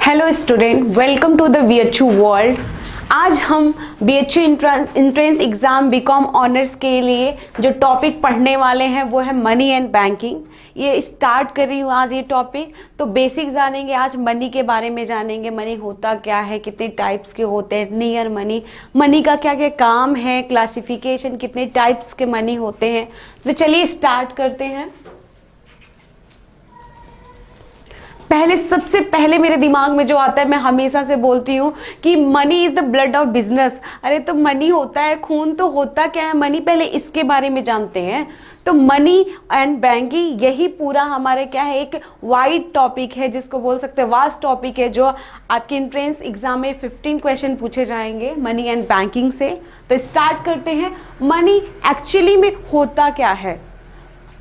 Hello student, welcome to the BHU world. आज हम BHU entrance exam BCom honours के लिए जो टॉपिक पढ़ने वाले हैं वो है मनी एंड बैंकिंग। ये स्टार्ट कर रही हूँ आज ये टॉपिक। तो बेसिक जानेंगे, आज मनी के बारे में जानेंगे। मनी होता क्या है, कितने टाइप्स के होते हैं, नियर मनी, मनी का क्या क्या काम है, क्लासिफिकेशन, कितने टाइप्स के मनी होते हैं। तो चलिए स्टार्ट करते हैं। सबसे पहले मेरे दिमाग में जो आता है, मैं हमेशा से बोलती हूँ कि money is the blood of business. अरे तो मनी होता है खून, तो होता क्या है मनी, पहले इसके बारे में जानते हैं। तो मनी एंड बैंकिंग, यही पूरा हमारे क्या है, एक वाइड टॉपिक है, जिसको बोल सकते हैं वास्ट टॉपिक है, जो आपके एंट्रेंस एग्जाम में 15 क्वेश्चन पूछे जाएंगे मनी एंड बैंकिंग से। तो स्टार्ट करते हैं। मनी एक्चुअली में होता क्या है?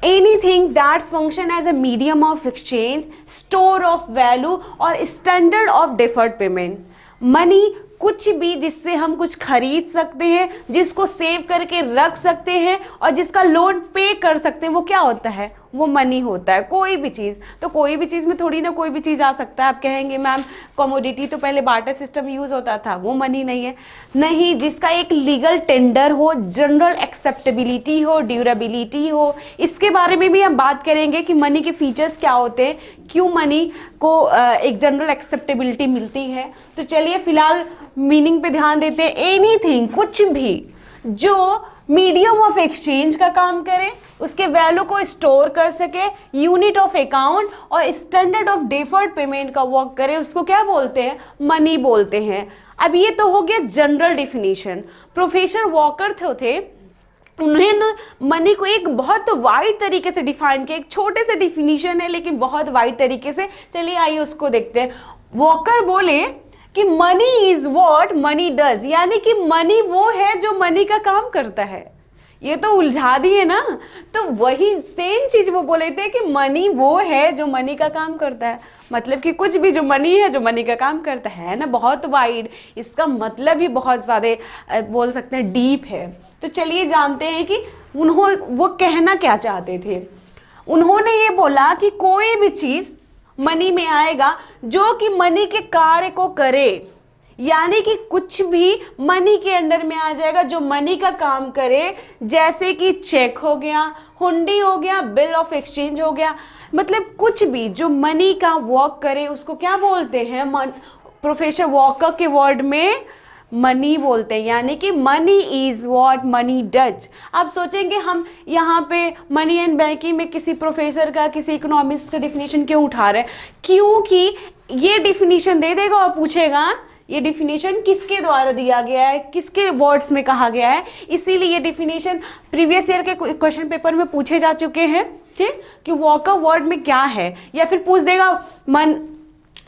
Anything that function as a medium of exchange, store of value और standard of deferred payment। Money कुछ भी जिससे हम कुछ खरीद सकते हैं, जिसको सेव करके रख सकते हैं और जिसका लोन पे कर सकते हैं, वो क्या होता है? वो मनी होता है। कोई भी चीज़, तो कोई भी चीज़ में थोड़ी ना कोई भी चीज़ आ सकता है। आप कहेंगे मैम कमोडिटी तो पहले बार्टर सिस्टम यूज़ होता था, वो मनी नहीं है। नहीं, जिसका एक लीगल टेंडर हो, जनरल एक्सेप्टेबिलिटी हो, ड्यूरेबिलिटी हो, इसके बारे में भी हम बात करेंगे कि मनी के फीचर्स क्या होते हैं, क्यों मनी को एक जनरल एक्सेप्टेबिलिटी मिलती है। तो चलिए फिलहाल मीनिंग पे ध्यान देते हैं। एनीथिंग, कुछ भी जो मीडियम ऑफ एक्सचेंज का काम करे, उसके वैल्यू को स्टोर कर सके, यूनिट ऑफ अकाउंट और स्टैंडर्ड ऑफ डेफर्ड पेमेंट का वर्क करे, उसको क्या बोलते हैं? मनी बोलते हैं। अब ये तो हो गया जनरल डिफिनीशन। प्रोफेसर वॉकर थे, उन्होंने मनी को एक बहुत वाइड तरीके से डिफाइन किया। एक छोटे से डिफिनीशन है लेकिन बहुत वाइड तरीके से। चलिए आइए उसको देखते हैं। वॉकर बोले कि money is what money does, यानी कि मनी वो है जो मनी का काम करता है। ये तो उलझा दिए ना। तो वही सेम चीज वो बोले थे कि मनी वो है जो मनी का काम करता है, मतलब कि कुछ भी जो मनी है जो मनी का काम करता है ना। बहुत वाइड, इसका मतलब ही बहुत ज़्यादा बोल सकते हैं डीप है। तो चलिए जानते हैं कि वो कहना क्या चाहते थे। उन्होंने ये बोला कि कोई भी चीज़ मनी में आएगा जो कि मनी के कार्य को करे, यानी कि कुछ भी मनी के अंडर में आ जाएगा जो मनी का काम करे। जैसे कि चेक हो गया, हुंडी हो गया, बिल ऑफ एक्सचेंज हो गया, मतलब कुछ भी जो मनी का वर्क करे उसको क्या बोलते हैं? प्रोफेसर वॉकर के वर्ड में मनी बोलते हैं, यानी कि money is what money does. आप सोचेंगे हम यहाँ पे मनी एंड बैंकिंग में किसी प्रोफेसर का, किसी इकोनॉमिस्ट का डिफिनीशन क्यों उठा रहे हैं? क्योंकि ये डिफिनीशन दे देगा और पूछेगा ये डिफिनीशन किसके द्वारा दिया गया है, किसके वर्ड्स में कहा गया है। इसीलिए ये डिफिनीशन प्रीवियस ईयर के क्वेश्चन पेपर में पूछे जा चुके हैं, ठीक, कि वॉकर वर्ड में क्या है। या फिर पूछ देगा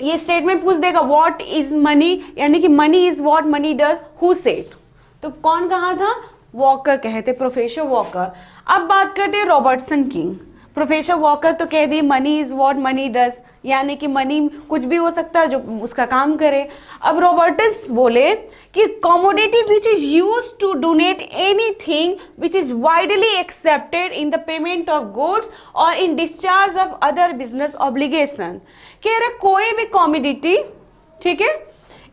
ये स्टेटमेंट पूछ देगा व्हाट इज मनी, यानी कि money is what money does, who said. तो कौन कहा था? वॉकर कहे थे, प्रोफेसर वॉकर। अब बात करते हैं रॉबर्टसन की। प्रोफेसर वॉकर तो कह the money is what money does, यानी कि मनी कुछ भी हो सकता है जो उसका काम करे। अब रॉबर्टस बोले कि commodity which is use to donate anything which is widely accepted in the payment of goods और in discharge of other business obligation. कह रहे कोई भी कमोडिटी, ठीक है,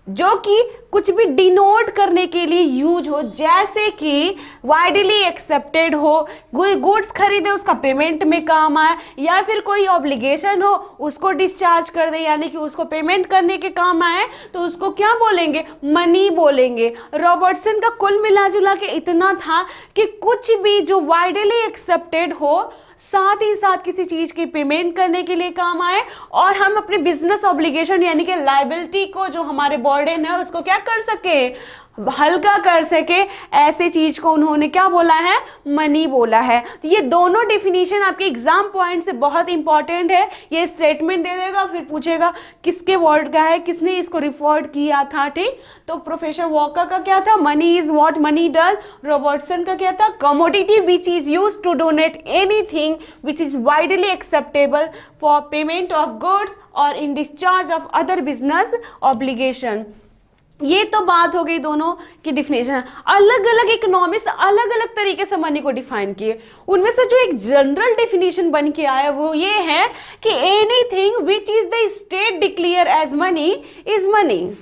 जो कि कुछ भी डिनोट करने के लिए यूज हो, जैसे कि वाइडली एक्सेप्टेड हो, गुड्स खरीदे उसका पेमेंट में काम आए, या फिर कोई ऑब्लिगेशन हो उसको डिस्चार्ज कर दे, यानी कि उसको पेमेंट करने के काम आए, तो उसको क्या बोलेंगे? मनी बोलेंगे। रॉबर्टसन का कुल मिला जुला के इतना था कि कुछ भी जो वाइडली एक्सेप्टेड हो, साथ ही साथ किसी चीज की पेमेंट करने के लिए काम आए, और हम अपने बिजनेस ऑब्लिगेशन यानी कि लायबिलिटी को, जो हमारे बर्डन है, उसको क्या कर सके? हल्का कर सके। ऐसे चीज को उन्होंने क्या बोला है? मनी बोला है। तो ये दोनों डिफिनीशन आपके एग्जाम पॉइंट से बहुत इंपॉर्टेंट है। ये स्टेटमेंट दे देगा, फिर पूछेगा किसके वर्ड का है, किसने इसको रिफर्ड किया था, ठीक। तो प्रोफेसर वॉकर का क्या था? Money is what money does. Robertson का क्या था? Commodity which is use to donate anything which is widely acceptable for payment of goods और in discharge of other business obligation. ये तो बात हो गई दोनों की डिफिनेशन। अलग अलग इकोनॉमिस्ट अलग अलग तरीके से मनी को डिफाइन किए, उनमें से जो एक जनरल डेफिनेशन बन के आया वो ये है कि anything which is the state declare as money is money.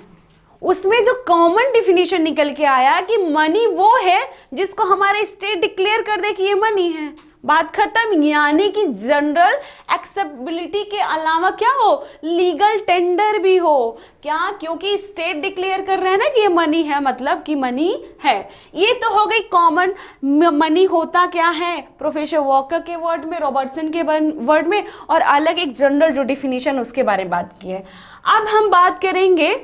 उसमें जो कॉमन डिफिनेशन निकल के आया कि मनी वो है जिसको हमारे स्टेट डिक्लेयर कर दे कि ये मनी है, बात खत्म। यानी कि जनरल एक्सेप्टेबिलिटी के अलावा क्या हो, लीगल टेंडर भी हो। क्या? क्योंकि स्टेट डिक्लेयर कर रहे हैं ना कि ये मनी है, मतलब कि मनी है। ये तो हो गई कॉमन। मनी होता क्या है प्रोफेसर वॉकर के वर्ड में, रॉबर्टसन के वर्ड में, और अलग एक जनरल जो डिफिनीशन उसके बारे में बात की है। अब हम बात करेंगे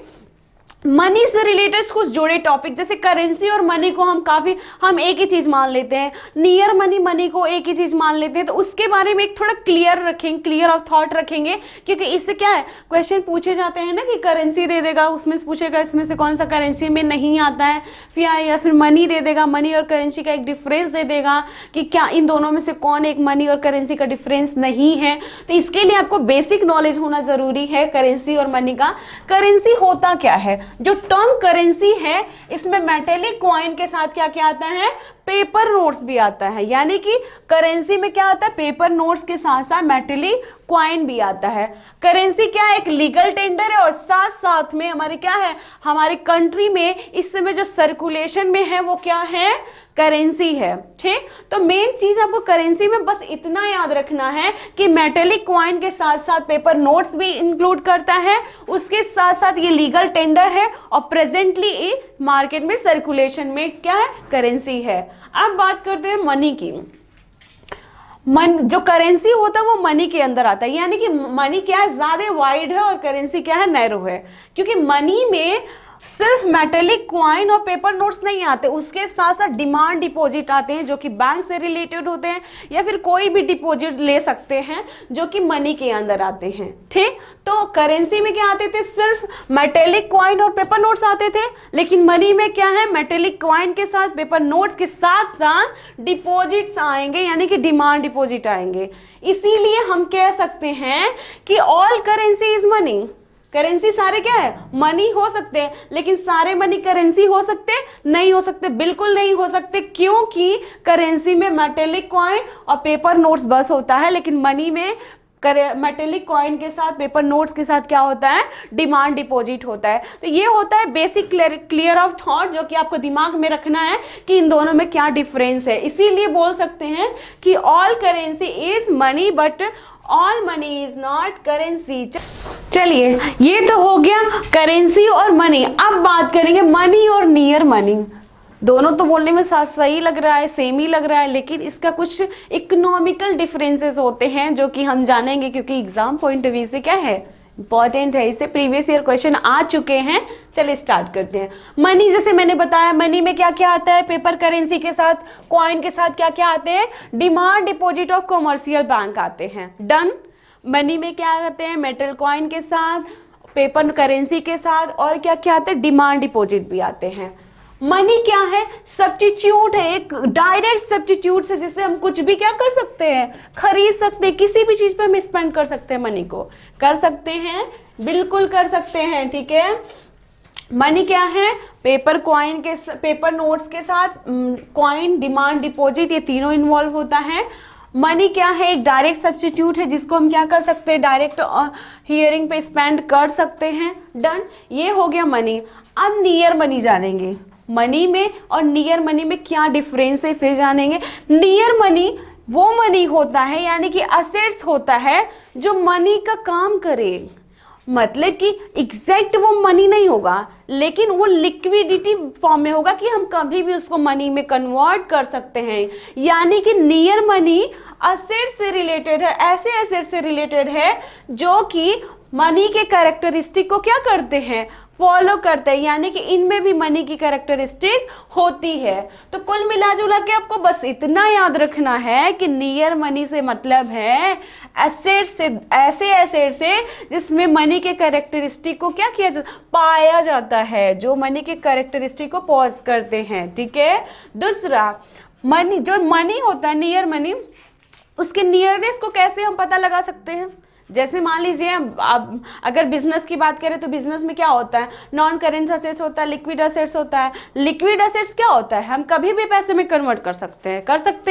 मनी से रिलेटेड कुछ जोड़े टॉपिक, जैसे करेंसी और मनी को हम एक ही चीज मान लेते हैं, नियर मनी को एक ही चीज मान लेते हैं, तो उसके बारे में एक थोड़ा क्लियर ऑफ थॉट रखेंगे, क्योंकि इससे क्या है क्वेश्चन पूछे जाते हैं ना कि करेंसी दे देगा, उसमें से पूछेगा इसमें से कौन सा करेंसी में नहीं आता है, या फिर मनी दे देगा, मनी और करेंसी का एक डिफरेंस दे देगा कि क्या इन दोनों में से कौन एक मनी और करेंसी का डिफरेंस नहीं है। तो इसके लिए आपको बेसिक नॉलेज होना जरूरी है करेंसी और मनी का। करेंसी होता क्या है? जो टर्म करेंसी है इसमें मेटेलिक कॉइन के साथ क्या क्या आता है, पेपर नोट्स भी आता है। यानी कि करेंसी में क्या आता है, पेपर नोट्स के साथ साथ मेटेलिक कॉइन भी आता है। करेंसी क्या है, एक लीगल टेंडर है, और साथ साथ में हमारे क्या है, हमारी कंट्री में इस समय जो सर्कुलेशन में है वो क्या है, करेंसी है। ठीक, तो मेन चीज आपको करेंसी में बस इतना याद रखना है कि मेटेलिक कॉइन के साथ साथ पेपर नोट्स भी इंक्लूड करता है, उसके साथ साथ ये लीगल टेंडर है, और प्रेजेंटली मार्केट में सर्कुलेशन में क्या है, करेंसी है। अब बात करते हैं मनी की। जो करेंसी होता है वो मनी के अंदर आता है, यानी कि मनी क्या है, ज्यादा वाइड है और करेंसी क्या है, नैरो है। क्योंकि मनी में सिर्फ मेटेलिक क्वाइन और पेपर नोट्स नहीं आते, उसके साथ साथ डिमांड डिपॉजिट आते हैं जो कि बैंक से रिलेटेड होते हैं, या फिर कोई भी डिपॉजिट ले सकते हैं जो कि मनी के अंदर आते हैं। ठीक, तो करेंसी में क्या आते थे, सिर्फ मेटेलिक क्वाइन और पेपर नोट्स आते थे, लेकिन मनी में क्या है, मेटेलिक क्वाइन के साथ पेपर नोट्स के साथ साथ डिपॉजिट्स आएंगे, यानी कि डिमांड डिपॉजिट आएंगे। इसीलिए हम कह सकते हैं कि all currency is money. Currency सारे क्या है, मनी हो सकते हैं, लेकिन सारे मनी करेंसी हो सकते नहीं हो सकते, बिल्कुल नहीं हो सकते। क्योंकि करेंसी में मेटेलिक कॉइन और पेपर नोट्स बस होता है, लेकिन मनी में मेटेलिक कॉइन के साथ पेपर नोट्स के साथ क्या होता है, डिमांड डिपॉजिट होता है। तो ये होता है बेसिक क्लियर ऑफ थॉट, जो कि आपको दिमाग में रखना है कि इन दोनों में क्या डिफरेंस है। इसीलिए बोल सकते हैं कि all currency is money but all money is not currency. चलिए, ये तो हो गया करेंसी और मनी। अब बात करेंगे मनी और नियर मनी। दोनों तो बोलने में साथ सही लग रहा है, सेम ही लग रहा है, लेकिन इसका कुछ इकोनॉमिकल डिफरेंसेस होते हैं जो कि हम जानेंगे, क्योंकि एग्जाम पॉइंट ऑफ व्यू से क्या है, इंपॉर्टेंट है। इससे प्रीवियस ईयर क्वेश्चन आ चुके हैं। चलिए स्टार्ट करते हैं। मनी, जैसे मैंने बताया, मनी में क्या क्या आता है, पेपर करेंसी के साथ, कॉइन के साथ क्या क्या आते हैं, डिमांड डिपॉजिट और कॉमर्शियल बैंक आते हैं। डन। मनी में क्या आते हैं, मेटल कॉइन के साथ, पेपर करेंसी के साथ, और क्या क्या आते हैं, डिमांड डिपॉजिट भी आते हैं। मनी क्या है, सब्स्टिट्यूट है, एक डायरेक्ट सब्स्टिट्यूट से जिससे हम कुछ भी क्या कर सकते हैं, खरीद सकते हैं, किसी भी चीज पर हम स्पेंड कर सकते हैं। मनी को कर सकते हैं, बिल्कुल कर सकते हैं। ठीक है, मनी क्या है, पेपर कॉइन के पेपर नोट्स के साथ कॉइन, डिमांड डिपॉजिट, ये तीनों इन्वॉल्व होता है। मनी क्या है, एक डायरेक्ट सब्स्टिट्यूट है जिसको हम क्या कर सकते हैं, डायरेक्ट हियरिंग पे स्पेंड कर सकते हैं। डन, ये हो गया मनी। अब नियर मनी जानेंगे, मनी में और नियर मनी में क्या डिफरेंस है फिर जानेंगे। नियर मनी वो मनी होता है, यानी कि असेट्स होता है जो मनी का काम करे, मतलब कि एग्जैक्ट वो मनी नहीं होगा, लेकिन वो लिक्विडिटी फॉर्म में होगा कि हम कभी भी उसको मनी में कन्वर्ट कर सकते हैं। यानी कि नियर मनी असेट से रिलेटेड है, ऐसे एसेट से रिलेटेड है जो कि मनी के कैरेक्टरिस्टिक को क्या करते हैं, फॉलो करते हैं, यानी कि इनमें भी मनी की कैरेक्टरिस्टिक होती है। तो कुल मिला जुला के आपको बस इतना याद रखना है कि नियर मनी से मतलब है एसेट से, ऐसे एसेट से जिसमें मनी के कैरेक्टरिस्टिक को क्या किया जाता, पाया जाता है, जो मनी के कैरेक्टरिस्टिक को पॉज करते हैं। ठीक है, दूसरा मनी, जो मनी होता है नियर मनी, उसके नियरनेस को कैसे हम पता लगा सकते हैं, जैसे मान लीजिए अब अगर बिजनेस की बात करें तो बिजनेस में क्या होता है, नॉन करेंट असेट्स होता है, लिक्विड असेट्स होता है। लिक्विड असेट्स क्या होता है, हम कभी भी पैसे में कन्वर्ट कर सकते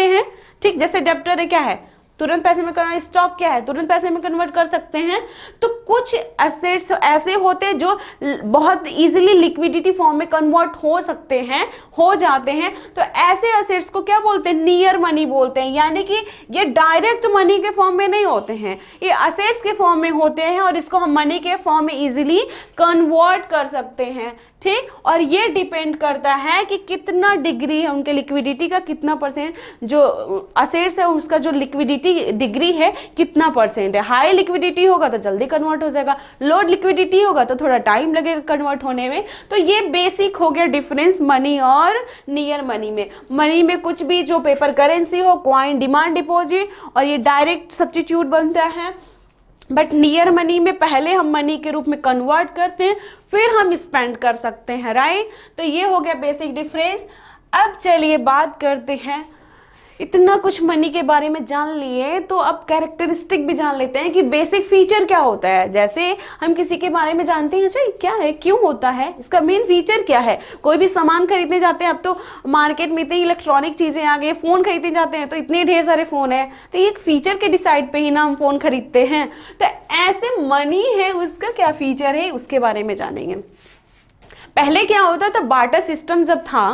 हैं, ठीक। जैसे डेप्टर है, क्या है, तुरंत पैसे में कन्वर्ट, स्टॉक क्या है, तुरंत पैसे में कन्वर्ट कर सकते हैं। तो कुछ एसेट्स ऐसे होते हैं जो बहुत इजीली लिक्विडिटी फॉर्म में कन्वर्ट हो सकते हैं, हो जाते हैं। तो ऐसे एसेट्स को क्या बोलते हैं, नियर मनी बोलते हैं, यानी कि ये डायरेक्ट मनी के फॉर्म में नहीं होते हैं, ये एसेट्स के फॉर्म में होते हैं और इसको हम मनी के फॉर्म में इजीली कन्वर्ट कर सकते हैं, ठीक। और ये डिपेंड करता है कि कितना डिग्री है उनके लिक्विडिटी का, कितना परसेंट जो असेट्स है उसका जो लिक्विडिटी डिग्री है कितना परसेंट है। हाई लिक्विडिटी होगा तो जल्दी कन्वर्ट हो जाएगा, लो लिक्विडिटी होगा तो थोड़ा टाइम लगेगा कन्वर्ट होने में। तो ये बेसिक हो गया डिफरेंस मनी और नियर मनी में। मनी में कुछ भी जो पेपर करेंसी हो, कॉइन, डिमांड डिपॉजिट, और ये डायरेक्ट सब्स्टिट्यूट बनता है। बट नियर मनी में पहले हम मनी के रूप में कन्वर्ट करते हैं, फिर हम स्पेंड कर सकते हैं, राइट। तो ये हो गया बेसिक डिफरेंस। अब चलिए बात करते हैं, इतना कुछ मनी के बारे में जान लिए तो अब कैरेक्टरिस्टिक भी जान लेते हैं कि बेसिक फीचर क्या होता है। जैसे हम किसी के बारे में जानते हैं, अच्छा क्या है, क्यों होता है, इसका मेन फीचर क्या है। कोई भी सामान खरीदने जाते हैं, अब तो मार्केट में इतनी इलेक्ट्रॉनिक चीजें आ गई, फोन खरीदने जाते हैं तो इतने ढेर सारे फोन है, तो एक फीचर के डिसाइड पे ही ना हम फोन खरीदते हैं। तो ऐसे मनी है, उसका क्या फीचर है उसके बारे में जानेंगे। पहले क्या होता था, बार्टर सिस्टम जब था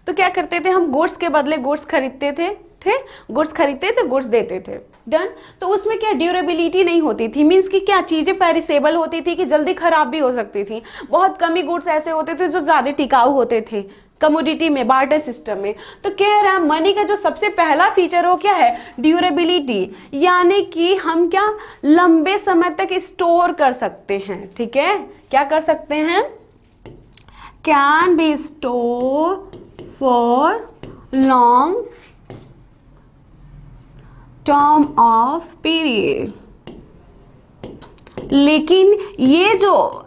तो क्या करते थे, हम गुड्स के बदले गुड्स खरीदते थे, ठीक, गुड्स खरीदते थे, गुड्स देते थे, डन। तो उसमें क्या ड्यूरेबिलिटी नहीं होती थी, मीन्स कि क्या चीजें पेरिसेबल होती थी कि जल्दी खराब भी हो सकती थी। बहुत कम ही गुड्स ऐसे होते थे जो ज्यादा टिकाऊ होते थे कमोडिटी में, बार्टर सिस्टम में। तो कह रहा है मनी का जो सबसे पहला फीचर हो क्या है, ड्यूरेबिलिटी, यानी कि हम क्या लंबे समय तक स्टोर कर सकते हैं, ठीक है। क्या कर सकते हैं, can be store for long term of period. लेकिन ये जो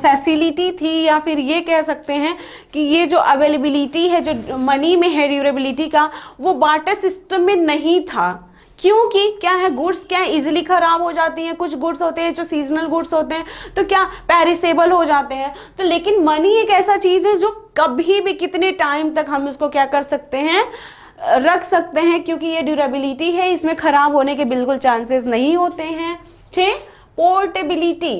फैसिलिटी थी, या फिर ये कह सकते हैं कि ये जो अवेलेबिलिटी है जो मनी में है ड्यूरेबिलिटी का, वो बार्टर सिस्टम में नहीं था। क्योंकि क्या है, गुड्स क्या इजीली खराब हो जाती हैं, कुछ गुड्स होते हैं जो सीजनल गुड्स होते हैं तो क्या पेरिसेबल हो जाते हैं। तो लेकिन मनी एक ऐसा चीज है जो कभी भी कितने टाइम तक हम उसको क्या कर सकते हैं, रख सकते हैं, क्योंकि ये ड्यूरेबिलिटी है, इसमें खराब होने के बिल्कुल चांसेस नहीं होते हैं, ठीक। पोर्टेबिलिटी,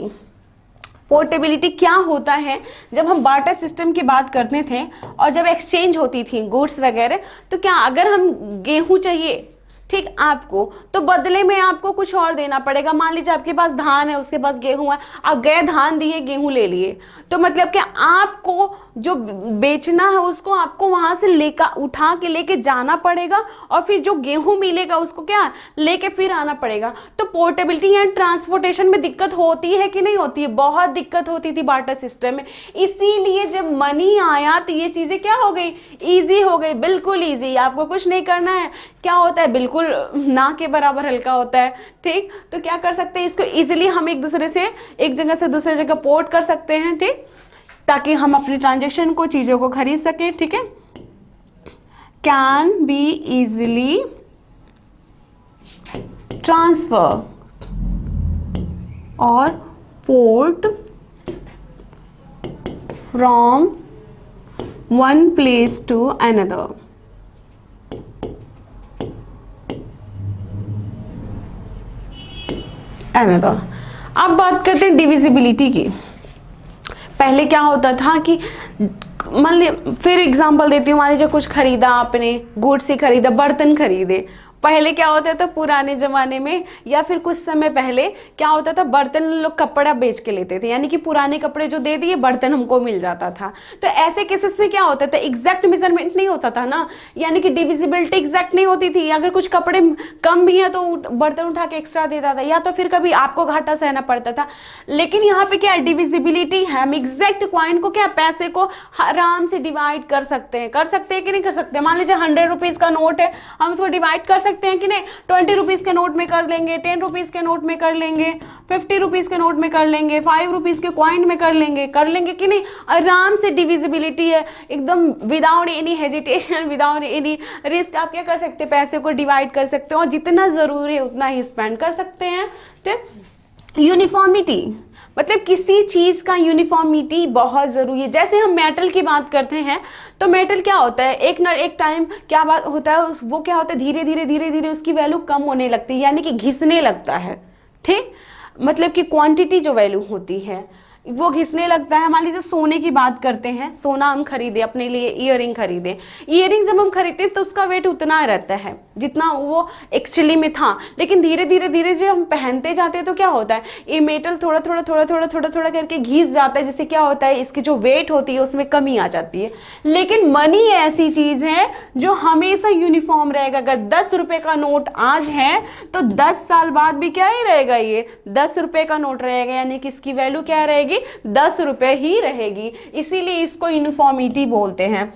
पोर्टेबिलिटी क्या होता है, जब हम बार्टर सिस्टम की बात करते थे और जब एक्सचेंज होती थी गुड्स वगैरह, तो क्या अगर हम गेहूं चाहिए, ठीक, आपको, तो बदले में आपको कुछ और देना पड़ेगा। मान लीजिए आपके पास धान है, उसके पास गेहूं है, आप गए धान दिए, गेहूं ले लिए, तो मतलब क्या आपको जो बेचना है उसको आपको वहां से लेकर उठा के लेके जाना पड़ेगा, और फिर जो गेहूं मिलेगा उसको क्या लेके फिर आना पड़ेगा। तो पोर्टेबिलिटी एंड ट्रांसपोर्टेशन में दिक्कत होती है कि नहीं होती है, बहुत दिक्कत होती थी बार्टर सिस्टम में। इसीलिए जब मनी आया तो ये चीजें क्या हो गई, ईजी हो गई, बिल्कुल ईजी, आपको कुछ नहीं करना है। क्या होता है, बिल्कुल ना के बराबर हल्का होता है, ठीक। तो क्या कर सकते हैं, इसको इजीली हम एक दूसरे से, एक जगह से दूसरे जगह पोर्ट कर सकते हैं, ठीक, ताकि हम अपनी ट्रांजैक्शन को, चीजों को खरीद सकें, ठीक है। कैन बी इजीली ट्रांसफर और port from one place to another. अब बात करते हैं डिविजिबिलिटी की। पहले क्या होता था कि मान लीजिए, फिर एग्जांपल देती हूँ, मान लीजिए कुछ खरीदा आपने, गुड्स ही खरीदा, बर्तन खरीदे। पहले क्या होता था पुराने जमाने में, या फिर कुछ समय पहले क्या होता था, बर्तन लोग कपड़ा बेच के लेते थे, यानी कि पुराने कपड़े जो दे दिए, बर्तन हमको मिल जाता था। तो ऐसे केसेस में क्या होता था, एग्जैक्ट मेजरमेंट नहीं होता था ना, यानी कि डिविजिबिलिटी एग्जैक्ट नहीं होती थी। अगर कुछ कपड़े कम भी है तो बर्तन उठा के एक्स्ट्रा देता था, या तो फिर कभी आपको घाटा सहना पड़ता था। लेकिन यहाँ पे क्या डिविजिबिलिटी है, हम एग्जैक्ट कॉइन को क्या, पैसे को आराम से डिवाइड कर सकते हैं कि नहीं कर सकते। मान लीजिए 100 रुपीज का नोट है, हम उसको डिवाइड कर सकते हैं कि नहीं, 20 रुपीज के नोट में कर लेंगे, 10 रुपीज के नोट में कर लेंगे, 50 रुपीज के नोट में कर लेंगे, 5 रुपीज के कॉइन में कर लेंगे कि नहीं। आराम से डिविजिबिलिटी है, एकदम without any hesitation, without any risk. आप क्या कर सकते हैं, पैसे को डिवाइड कर सकते हो और जितना जरूरी है उतना ही स्पेंड कर सकते हैं, ठीक। यूनिफॉर्मिटी, मतलब किसी चीज का यूनिफॉर्मिटी बहुत जरूरी है। जैसे हम मेटल की बात करते हैं तो मेटल क्या होता है, एक ना एक टाइम क्या बात होता है, वो क्या होता है, धीरे धीरे धीरे धीरे उसकी वैल्यू कम होने लगती है, यानी कि घिसने लगता है। ठीक, मतलब कि क्वांटिटी जो वैल्यू होती है वो घिसने लगता है। मान लीजिए सोने की बात करते हैं, सोना हम खरीदे अपने लिए, ईयरिंग खरीदे, ईयरिंग जब हम खरीदते हैं तो उसका वेट उतना रहता है जितना वो एक्चुअली में था, लेकिन धीरे धीरे धीरे जब हम पहनते जाते हैं तो क्या होता है, ये मेटल थोड़ा थोड़ा थोड़ा थोड़ा थोड़ा थोड़ा करके घिस जाता है, जिससे क्या होता है, इसकी जो वेट होती है उसमें कमी आ जाती है। लेकिन मनी ऐसी चीज है जो हमेशा यूनिफॉर्म रहेगा। अगर 10 रुपए का नोट आज है तो 10 साल बाद भी क्या ही रहेगा, ये 10 रुपए का नोट रहेगा, यानी कि इसकी वैल्यू क्या रहेगी, 10 रुपए ही रहेगी। इसीलिए इसको यूनिफॉर्मिटी बोलते हैं।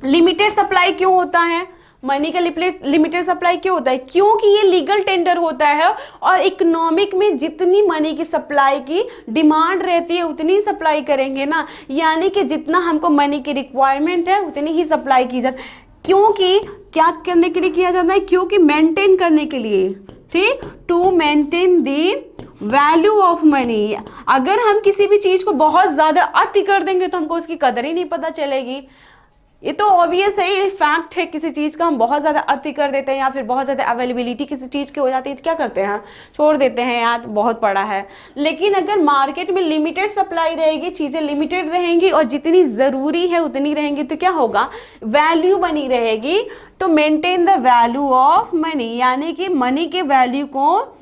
लिमिटेड सप्लाई क्यों होता है, मनी का लिमिटेड सप्लाई क्यों होता है, क्योंकि ये लीगल टेंडर होता है और इकोनॉमिक में जितनी मनी की सप्लाई की डिमांड रहती है उतनी सप्लाई करेंगे ना, यानी कि जितना हमको मनी की रिक्वायरमेंट है उतनी ही सप्लाई की जाती है। क्योंकि क्या करने के लिए किया जाता है, क्योंकि मेंटेन करने के लिए, ठीक, to maintain the value of money. अगर हम किसी भी चीज को बहुत ज्यादा अति कर देंगे तो हमको उसकी कदर ही नहीं पता चलेगी। ये तो ऑब्वियस है, ये फैक्ट है। किसी चीज का हम बहुत ज्यादा अति कर देते हैं या फिर बहुत ज्यादा अवेलेबिलिटी किसी चीज की हो जाती है तो क्या करते हैं, छोड़ देते हैं, यार बहुत पड़ा है। लेकिन अगर मार्केट में लिमिटेड सप्लाई रहेगी, चीजें लिमिटेड रहेंगी और जितनी जरूरी है उतनी रहेंगी तो क्या होगा, वैल्यू बनी रहेगी। तो maintain the value of money, यानी कि मनी के वैल्यू को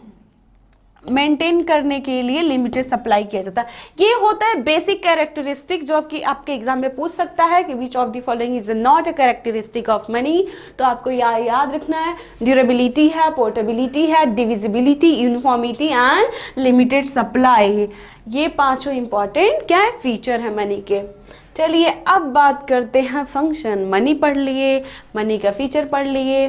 मेंटेन करने के लिए लिमिटेड सप्लाई किया जाता है। ये होता है बेसिक कैरेक्टरिस्टिक जो आपके एग्जाम में पूछ सकता है कि विच of the following is not a characteristic of money. तो आपको याद रखना है, ड्यूरेबिलिटी है, पोर्टेबिलिटी है, divisibility, uniformity and limited supply. ये पांचों इंपॉर्टेंट क्या है, फीचर है मनी के। चलिए अब बात करते हैं फंक्शन। मनी पढ़ लिए, मनी का फीचर पढ़ लिए,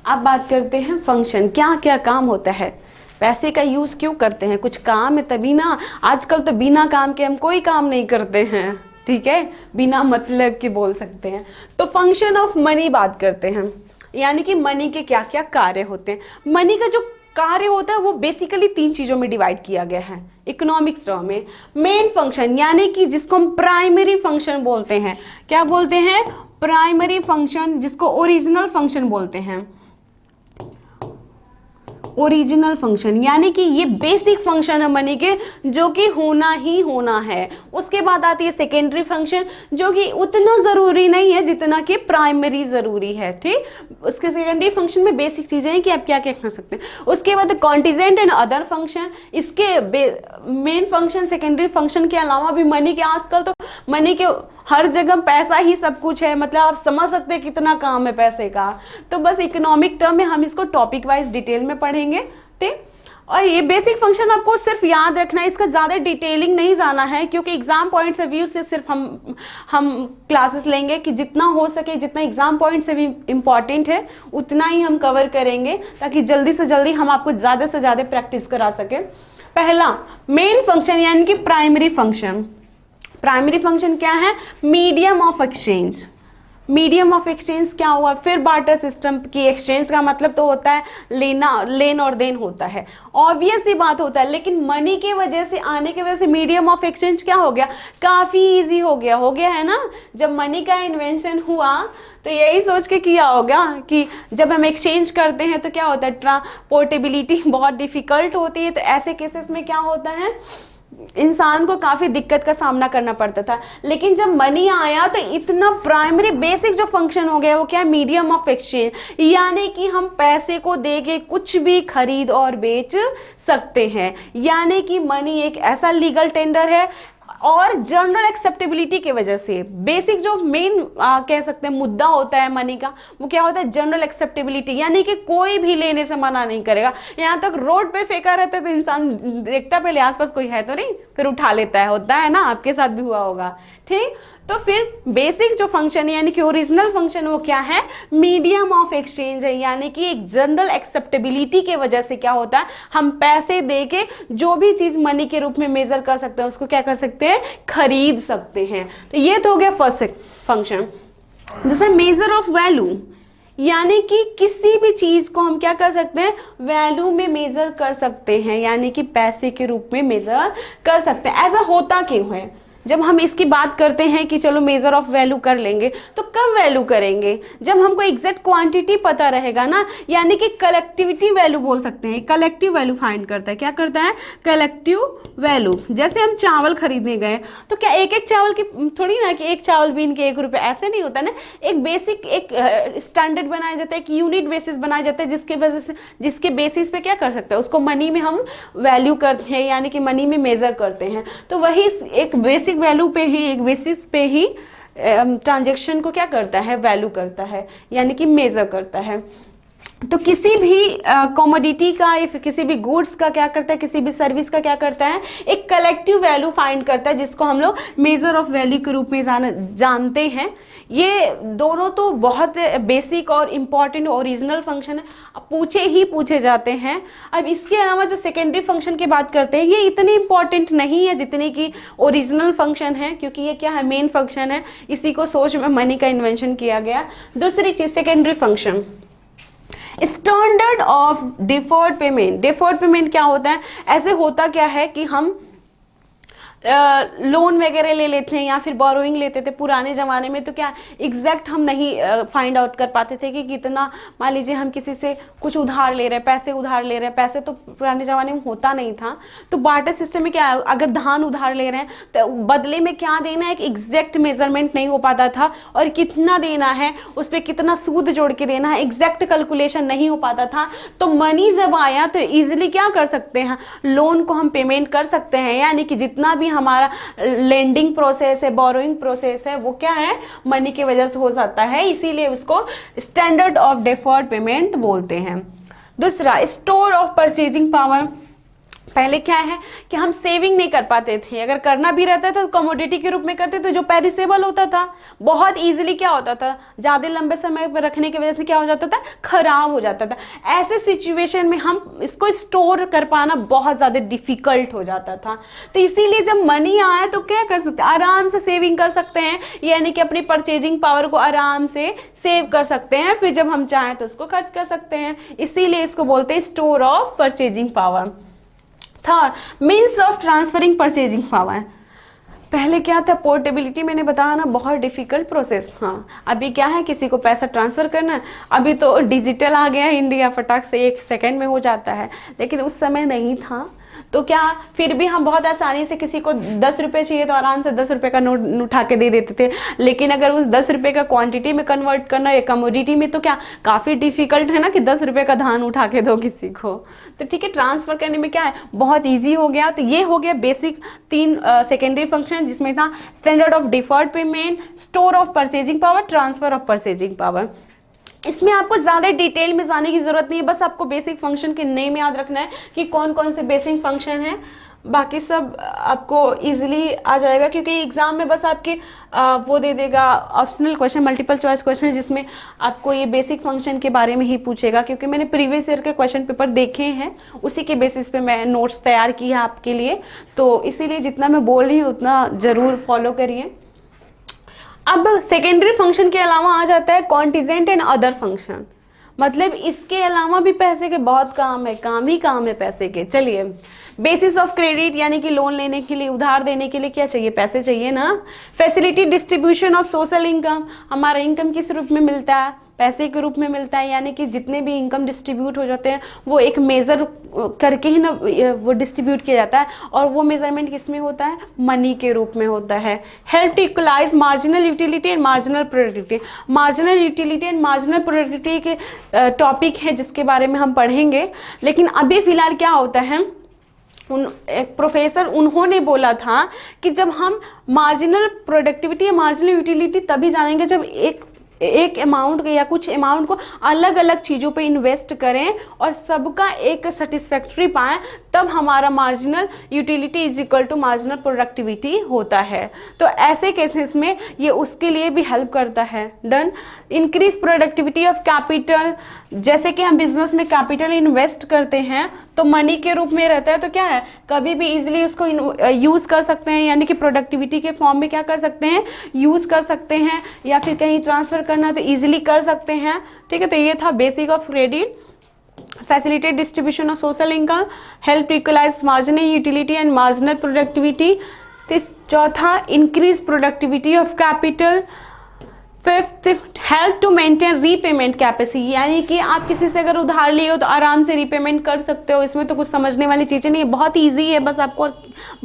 अब बात करते हैं फंक्शन, क्या क्या काम होता है, पैसे का यूज क्यों करते हैं, कुछ काम है तभी ना। आजकल तो बिना काम के हम कोई काम नहीं करते हैं, ठीक है, बिना मतलब के बोल सकते हैं। तो फंक्शन ऑफ मनी बात करते हैं, यानी कि मनी के क्या क्या कार्य होते हैं। मनी का जो कार्य होता है वो बेसिकली 3 चीजों में डिवाइड किया गया है इकोनॉमिक्स टर्म में। मेन फंक्शन, यानी कि जिसको हम प्राइमरी फंक्शन बोलते हैं, क्या बोलते हैं, प्राइमरी फंक्शन, जिसको ओरिजिनल फंक्शन बोलते हैं। ओरिजिनल फंक्शन यानी कि ये बेसिक फंक्शन है मनी के, जो कि होना ही होना है। उसके बाद आती है सेकेंडरी फंक्शन, जो कि उतना जरूरी नहीं है जितना कि प्राइमरी जरूरी है, ठीक। उसके सेकेंडरी फंक्शन में बेसिक चीजें हैं कि आप क्या क्या कर सकते हैं। उसके बाद कॉन्टिजेंट एंड अदर फंक्शन, इसके मेन फंक्शन सेकेंडरी फंक्शन के अलावा भी मनी के, आजकल तो मनी के हर जगह पैसा ही सब कुछ है, मतलब आप समझ सकते हैं कितना काम है पैसे का। तो बस इकोनॉमिक टर्म में हम इसको टॉपिक वाइज डिटेल में पढ़ेंगे, ठीक। और ये बेसिक फंक्शन आपको सिर्फ याद रखना है, इसका ज़्यादा डिटेलिंग नहीं जाना है, क्योंकि एग्जाम पॉइंट ऑफ व्यू से सिर्फ हम क्लासेस लेंगे कि जितना हो सके, जितना एग्जाम पॉइंट से भी इम्पॉर्टेंट है उतना ही हम कवर करेंगे, ताकि जल्दी से जल्दी हम आपको ज़्यादा से ज़्यादा प्रैक्टिस करा सकें। पहला मेन फंक्शन यानी कि प्राइमरी फंक्शन। प्राइमरी फंक्शन क्या है, medium of exchange. Medium of exchange क्या हुआ, फिर बार्टर सिस्टम की एक्सचेंज का मतलब तो होता है लेन और देन होता है, ऑब्वियस ही बात होता है। लेकिन मनी की वजह से, आने की वजह से मीडियम ऑफ एक्सचेंज क्या हो गया, काफ़ी इजी हो गया है ना। जब मनी का इन्वेंशन हुआ तो यही सोच के किया होगा कि जब हम एक्सचेंज करते हैं तो क्या होता है, ट्रांसपोर्टेबिलिटी बहुत डिफिकल्ट होती है। तो ऐसे केसेस में क्या होता है, इंसान को काफी दिक्कत का सामना करना पड़ता था। लेकिन जब मनी आया तो इतना प्राइमरी बेसिक जो फंक्शन हो गया वो क्या है, मीडियम ऑफ एक्सचेंज, यानी कि हम पैसे को दे के कुछ भी खरीद और बेच सकते हैं। यानी कि मनी एक ऐसा लीगल टेंडर है, और जनरल एक्सेप्टेबिलिटी की वजह से बेसिक जो मेन कह सकते हैं मुद्दा होता है मनी का, वो क्या होता है, जनरल एक्सेप्टेबिलिटी, यानी कि कोई भी लेने से मना नहीं करेगा। यहाँ तक रोड पे फेंका रहता है तो इंसान देखता पहले आसपास कोई है तो नहीं, फिर उठा लेता है, होता है ना, आपके साथ भी हुआ होगा, ठीक। तो फिर बेसिक जो फंक्शन है यानी कि ओरिजिनल फंक्शन वो क्या है, मीडियम ऑफ एक्सचेंज है, यानी कि एक जनरल एक्सेप्टेबिलिटी के वजह से क्या होता है, हम पैसे दे के जो भी चीज मनी के रूप में मेजर कर सकते हैं उसको क्या कर सकते हैं, खरीद सकते हैं। तो ये तो हो गया फर्स्ट फंक्शन। दूसरा मेजर ऑफ वैल्यू, यानी कि किसी भी चीज को हम क्या कर सकते हैं, वैल्यू में मेजर कर सकते हैं, यानी कि पैसे के रूप में मेजर कर सकते हैं। ऐसा होता क्यों है? जब हम इसकी बात करते हैं कि चलो मेजर ऑफ वैल्यू कर लेंगे, तो कब वैल्यू करेंगे? जब हमको एग्जैक्ट क्वांटिटी पता रहेगा ना, यानी कि कलेक्टिविटी वैल्यू बोल सकते हैं। कलेक्टिव वैल्यू फाइंड करता है, क्या करता है? Collective value. जैसे हम चावल खरीदने गए तो क्या एक एक चावल की थोड़ी ना कि एक चावल बीन के 1 रुपये, ऐसे नहीं होता ना। एक बेसिक एक स्टैंडर्ड बनाया जाता है, एक यूनिट बेसिस बनाया जाता है, जिसके वजह से जिसके बेसिस पे क्या कर सकते हैं, उसको मनी में हम वैल्यू करते हैं, यानी कि मनी में मेजर करते हैं। तो वही एक बेसिक वैल्यू पे ही, एक बेसिस पे ही ट्रांजैक्शन को क्या करता है, वैल्यू करता है, यानी कि मेजर करता है। तो किसी भी कमोडिटी का या फिर किसी भी गुड्स का क्या करता है, किसी भी सर्विस का क्या करता है, एक कलेक्टिव वैल्यू फाइंड करता है, जिसको हम लोग मेजर ऑफ वैल्यू के रूप में जानते हैं। ये दोनों तो बहुत बेसिक और इम्पॉर्टेंट ओरिजिनल फंक्शन है, पूछे जाते हैं। अब इसके अलावा जो सेकेंडरी फंक्शन की बात करते हैं, ये इतने इंपॉर्टेंट नहीं है जितने की ओरिजिनल फंक्शन है, क्योंकि ये क्या है, मेन फंक्शन है। इसी को सोच में मनी का इन्वेंशन किया गया। दूसरी चीज secondary function, standard of deferred payment. Deferred payment क्या होता है? ऐसे होता क्या है कि हम लोन वगैरह ले लेते हैं या फिर बोरोइंग लेते थे पुराने ज़माने में, तो क्या एग्जैक्ट हम नहीं फाइंड आउट कर पाते थे कि कितना, मान लीजिए हम किसी से कुछ उधार ले रहे हैं, पैसे उधार ले रहे हैं, पैसे तो पुराने ज़माने में होता नहीं था। तो बार्टर सिस्टम में क्या है, अगर धान उधार ले रहे हैं तो बदले में क्या देना है, एक एग्जैक्ट मेजरमेंट नहीं हो पाता था, और कितना देना है, उस पर कितना सूद जोड़ के देना है, एग्जैक्ट कैलकुलेशन नहीं हो पाता था। तो मनी जब आया तो ईजिली क्या कर सकते हैं, लोन को हम पेमेंट कर सकते हैं, यानी कि जितना भी हमारा लेंडिंग प्रोसेस है, बोरोइंग प्रोसेस है, वो क्या है, मनी की वजह से हो जाता है। इसीलिए उसको स्टैंडर्ड ऑफ डिफर्ड पेमेंट बोलते हैं। दूसरा, स्टोर ऑफ परचेजिंग पावर। पहले क्या है कि हम सेविंग नहीं कर पाते थे, अगर करना भी रहता था तो कमोडिटी के रूप में करते थे, जो पेरिसेबल होता था, बहुत इजीली क्या होता था, ज़्यादा लंबे समय पर रखने की वजह से क्या हो जाता था, खराब हो जाता था। ऐसे सिचुएशन में हम इसको स्टोर कर पाना बहुत ज़्यादा डिफिकल्ट हो जाता था। तो इसीलिए जब मनी आया तो क्या कर सकते हैं, आराम से सेविंग कर सकते हैं, यानी कि अपनी परचेजिंग पावर को आराम से सेव कर सकते हैं, फिर जब हम चाहें तो उसको खर्च कर सकते हैं। इसीलिए इसको बोलते हैं store of purchasing power. Third, means of transferring purchasing power. पहले क्या था, पोर्टेबिलिटी, मैंने बताया ना, बहुत डिफिकल्ट प्रोसेस। हाँ, अभी क्या है, किसी को पैसा ट्रांसफ़र करना है, अभी तो डिजिटल आ गया है, इंडिया फटाक से 1 सेकेंड में हो जाता है, लेकिन उस समय नहीं था। तो क्या, फिर भी हम बहुत आसानी से किसी को 10 रुपये चाहिए तो आराम से 10 रुपये का नोट उठा के दे देते थे। लेकिन अगर उस 10 रुपये का क्वांटिटी में कन्वर्ट करना है कमोडिटी में, तो क्या काफ़ी डिफिकल्ट है ना कि 10 रुपये का धान उठा के दो किसी को। तो ठीक है, ट्रांसफ़र करने में क्या है, बहुत ईजी हो गया। तो ये हो गया बेसिक 3 सेकेंडरी फंक्शन, जिसमें था standard of deferred payment, store of purchasing power, transfer of purchasing power. इसमें आपको ज़्यादा डिटेल में जाने की ज़रूरत नहीं है, बस आपको बेसिक फंक्शन के नेम याद रखना है कि कौन कौन से बेसिक फंक्शन है। बाकी सब आपको इजीली आ जाएगा, क्योंकि एग्ज़ाम में बस आपके वो दे देगा optional question, multiple choice question, जिसमें आपको ये बेसिक फंक्शन के बारे में ही पूछेगा। क्योंकि मैंने प्रीवियस ईयर के क्वेश्चन पेपर देखे हैं, उसी के बेसिस पे मैं नोट्स तैयार किए हैं आपके लिए। तो इसीलिए जितना मैं बोल रही हूँ उतना ज़रूर फॉलो करिए। अब सेकेंडरी फंक्शन के अलावा आ जाता है कॉन्टिजेंट एंड अदर फंक्शन। मतलब इसके अलावा भी पैसे के बहुत काम है, काम ही काम है पैसे के। चलिए, बेसिस ऑफ क्रेडिट, यानी कि लोन लेने के लिए, उधार देने के लिए क्या चाहिए, पैसे चाहिए ना। Facility distribution of social income, हमारा इनकम किस रूप में मिलता है, पैसे के रूप में मिलता है, यानी कि जितने भी इनकम डिस्ट्रीब्यूट हो जाते हैं वो एक मेज़र करके ही ना वो डिस्ट्रीब्यूट किया जाता है, और वो मेजरमेंट किस में होता है, मनी के रूप में होता है। Help to equalise marginal utility and marginal productivity. Marginal utility and marginal productivity के टॉपिक है जिसके बारे में हम पढ़ेंगे। लेकिन अभी फिलहाल क्या होता है, एक प्रोफेसर उन्होंने बोला था कि जब हम मार्जिनल प्रोडक्टिविटी या मार्जिनल यूटिलिटी तभी जानेंगे जब एक अमाउंट या कुछ अमाउंट को अलग अलग चीज़ों पे इन्वेस्ट करें और सबका एक सेटिस्फैक्ट्री पाएं, तब हमारा marginal utility is equal to marginal productivity होता है। तो ऐसे केसेस में ये उसके लिए भी हेल्प करता है। Done. Increase productivity of capital, जैसे कि हम बिजनेस में कैपिटल इन्वेस्ट करते हैं तो मनी के रूप में रहता है, तो क्या है, कभी भी इजीली उसको यूज़ कर सकते हैं, यानी कि प्रोडक्टिविटी के फॉर्म में क्या कर सकते हैं, यूज़ कर सकते हैं, या फिर कहीं ट्रांसफ़र करना है तो इजीली कर सकते हैं, ठीक है। तो ये था basic of credit, facilitate distribution of social income, help equalise marginal utility and marginal productivity. चौथा, increase productivity of capital. Fifth, help to maintain repayment capacity, यानी कि आप किसी से अगर उधार लिए हो तो आराम से रीपेमेंट कर सकते हो, इसमें तो कुछ समझने वाली चीज़ें नहीं है, बहुत ईजी है, बस आपको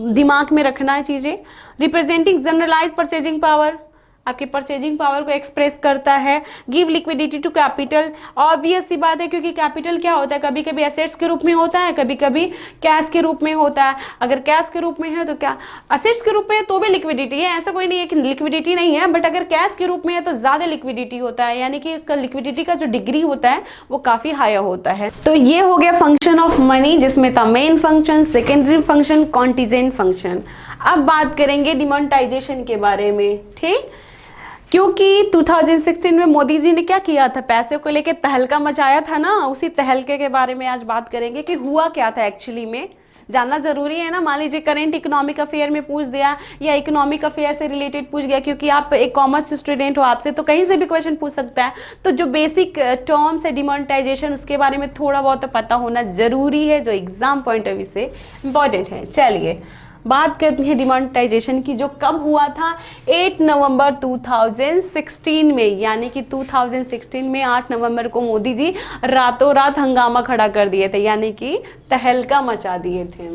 दिमाग में रखना है चीज़ें। रिप्रेजेंटिंग जनरलाइज परचेजिंग पावर, आपकी परचेजिंग पावर को एक्सप्रेस करता है। Give liquidity to capital, obvious सी बात है, क्योंकि कैपिटल क्या होता है, कभी कभी एसेट्स के रूप में होता है, कभी कभी कैश के रूप में होता है। अगर कैश के रूप में है तो क्या एसेट्स के रूप में है तो भी लिक्विडिटी है, ऐसा कोई नहीं है कि लिक्विडिटी नहीं है, बट अगर कैश के रूप में है तो ज़्यादा लिक्विडिटी होता है, यानी कि उसका लिक्विडिटी का जो डिग्री होता है वो काफ़ी हायर होता है। तो ये हो गया फंक्शन ऑफ मनी, जिसमें था main function, secondary function, contingent function. अब बात करेंगे डिमोनेटाइजेशन के बारे में, ठीक, क्योंकि 2016 में मोदी जी ने क्या किया था, पैसे को लेके तहलका मचाया था ना, उसी तहलके के बारे में आज बात करेंगे कि हुआ क्या था एक्चुअली में, जानना जरूरी है ना। मान लीजिए करेंट इकोनॉमिक अफेयर में पूछ दिया या इकोनॉमिक अफेयर से रिलेटेड पूछ गया, क्योंकि आप एक कॉमर्स स्टूडेंट हो, आपसे तो कहीं से भी क्वेश्चन पूछ सकता है, तो जो बेसिक टर्म्स है डिमोनेटाइजेशन, उसके बारे में थोड़ा बहुत तो पता होना जरूरी है, जो एग्जाम पॉइंट ऑफ व्यू से इंपॉर्टेंट है। चलिए बात करते हैं डिमोनेटाइजेशन की, जो कब हुआ था, 8 नवंबर 2016 में, यानी कि 2016 में 8 नवंबर को मोदी जी रातों रात हंगामा खड़ा कर दिए थे, यानी कि तहलका मचा दिए थे।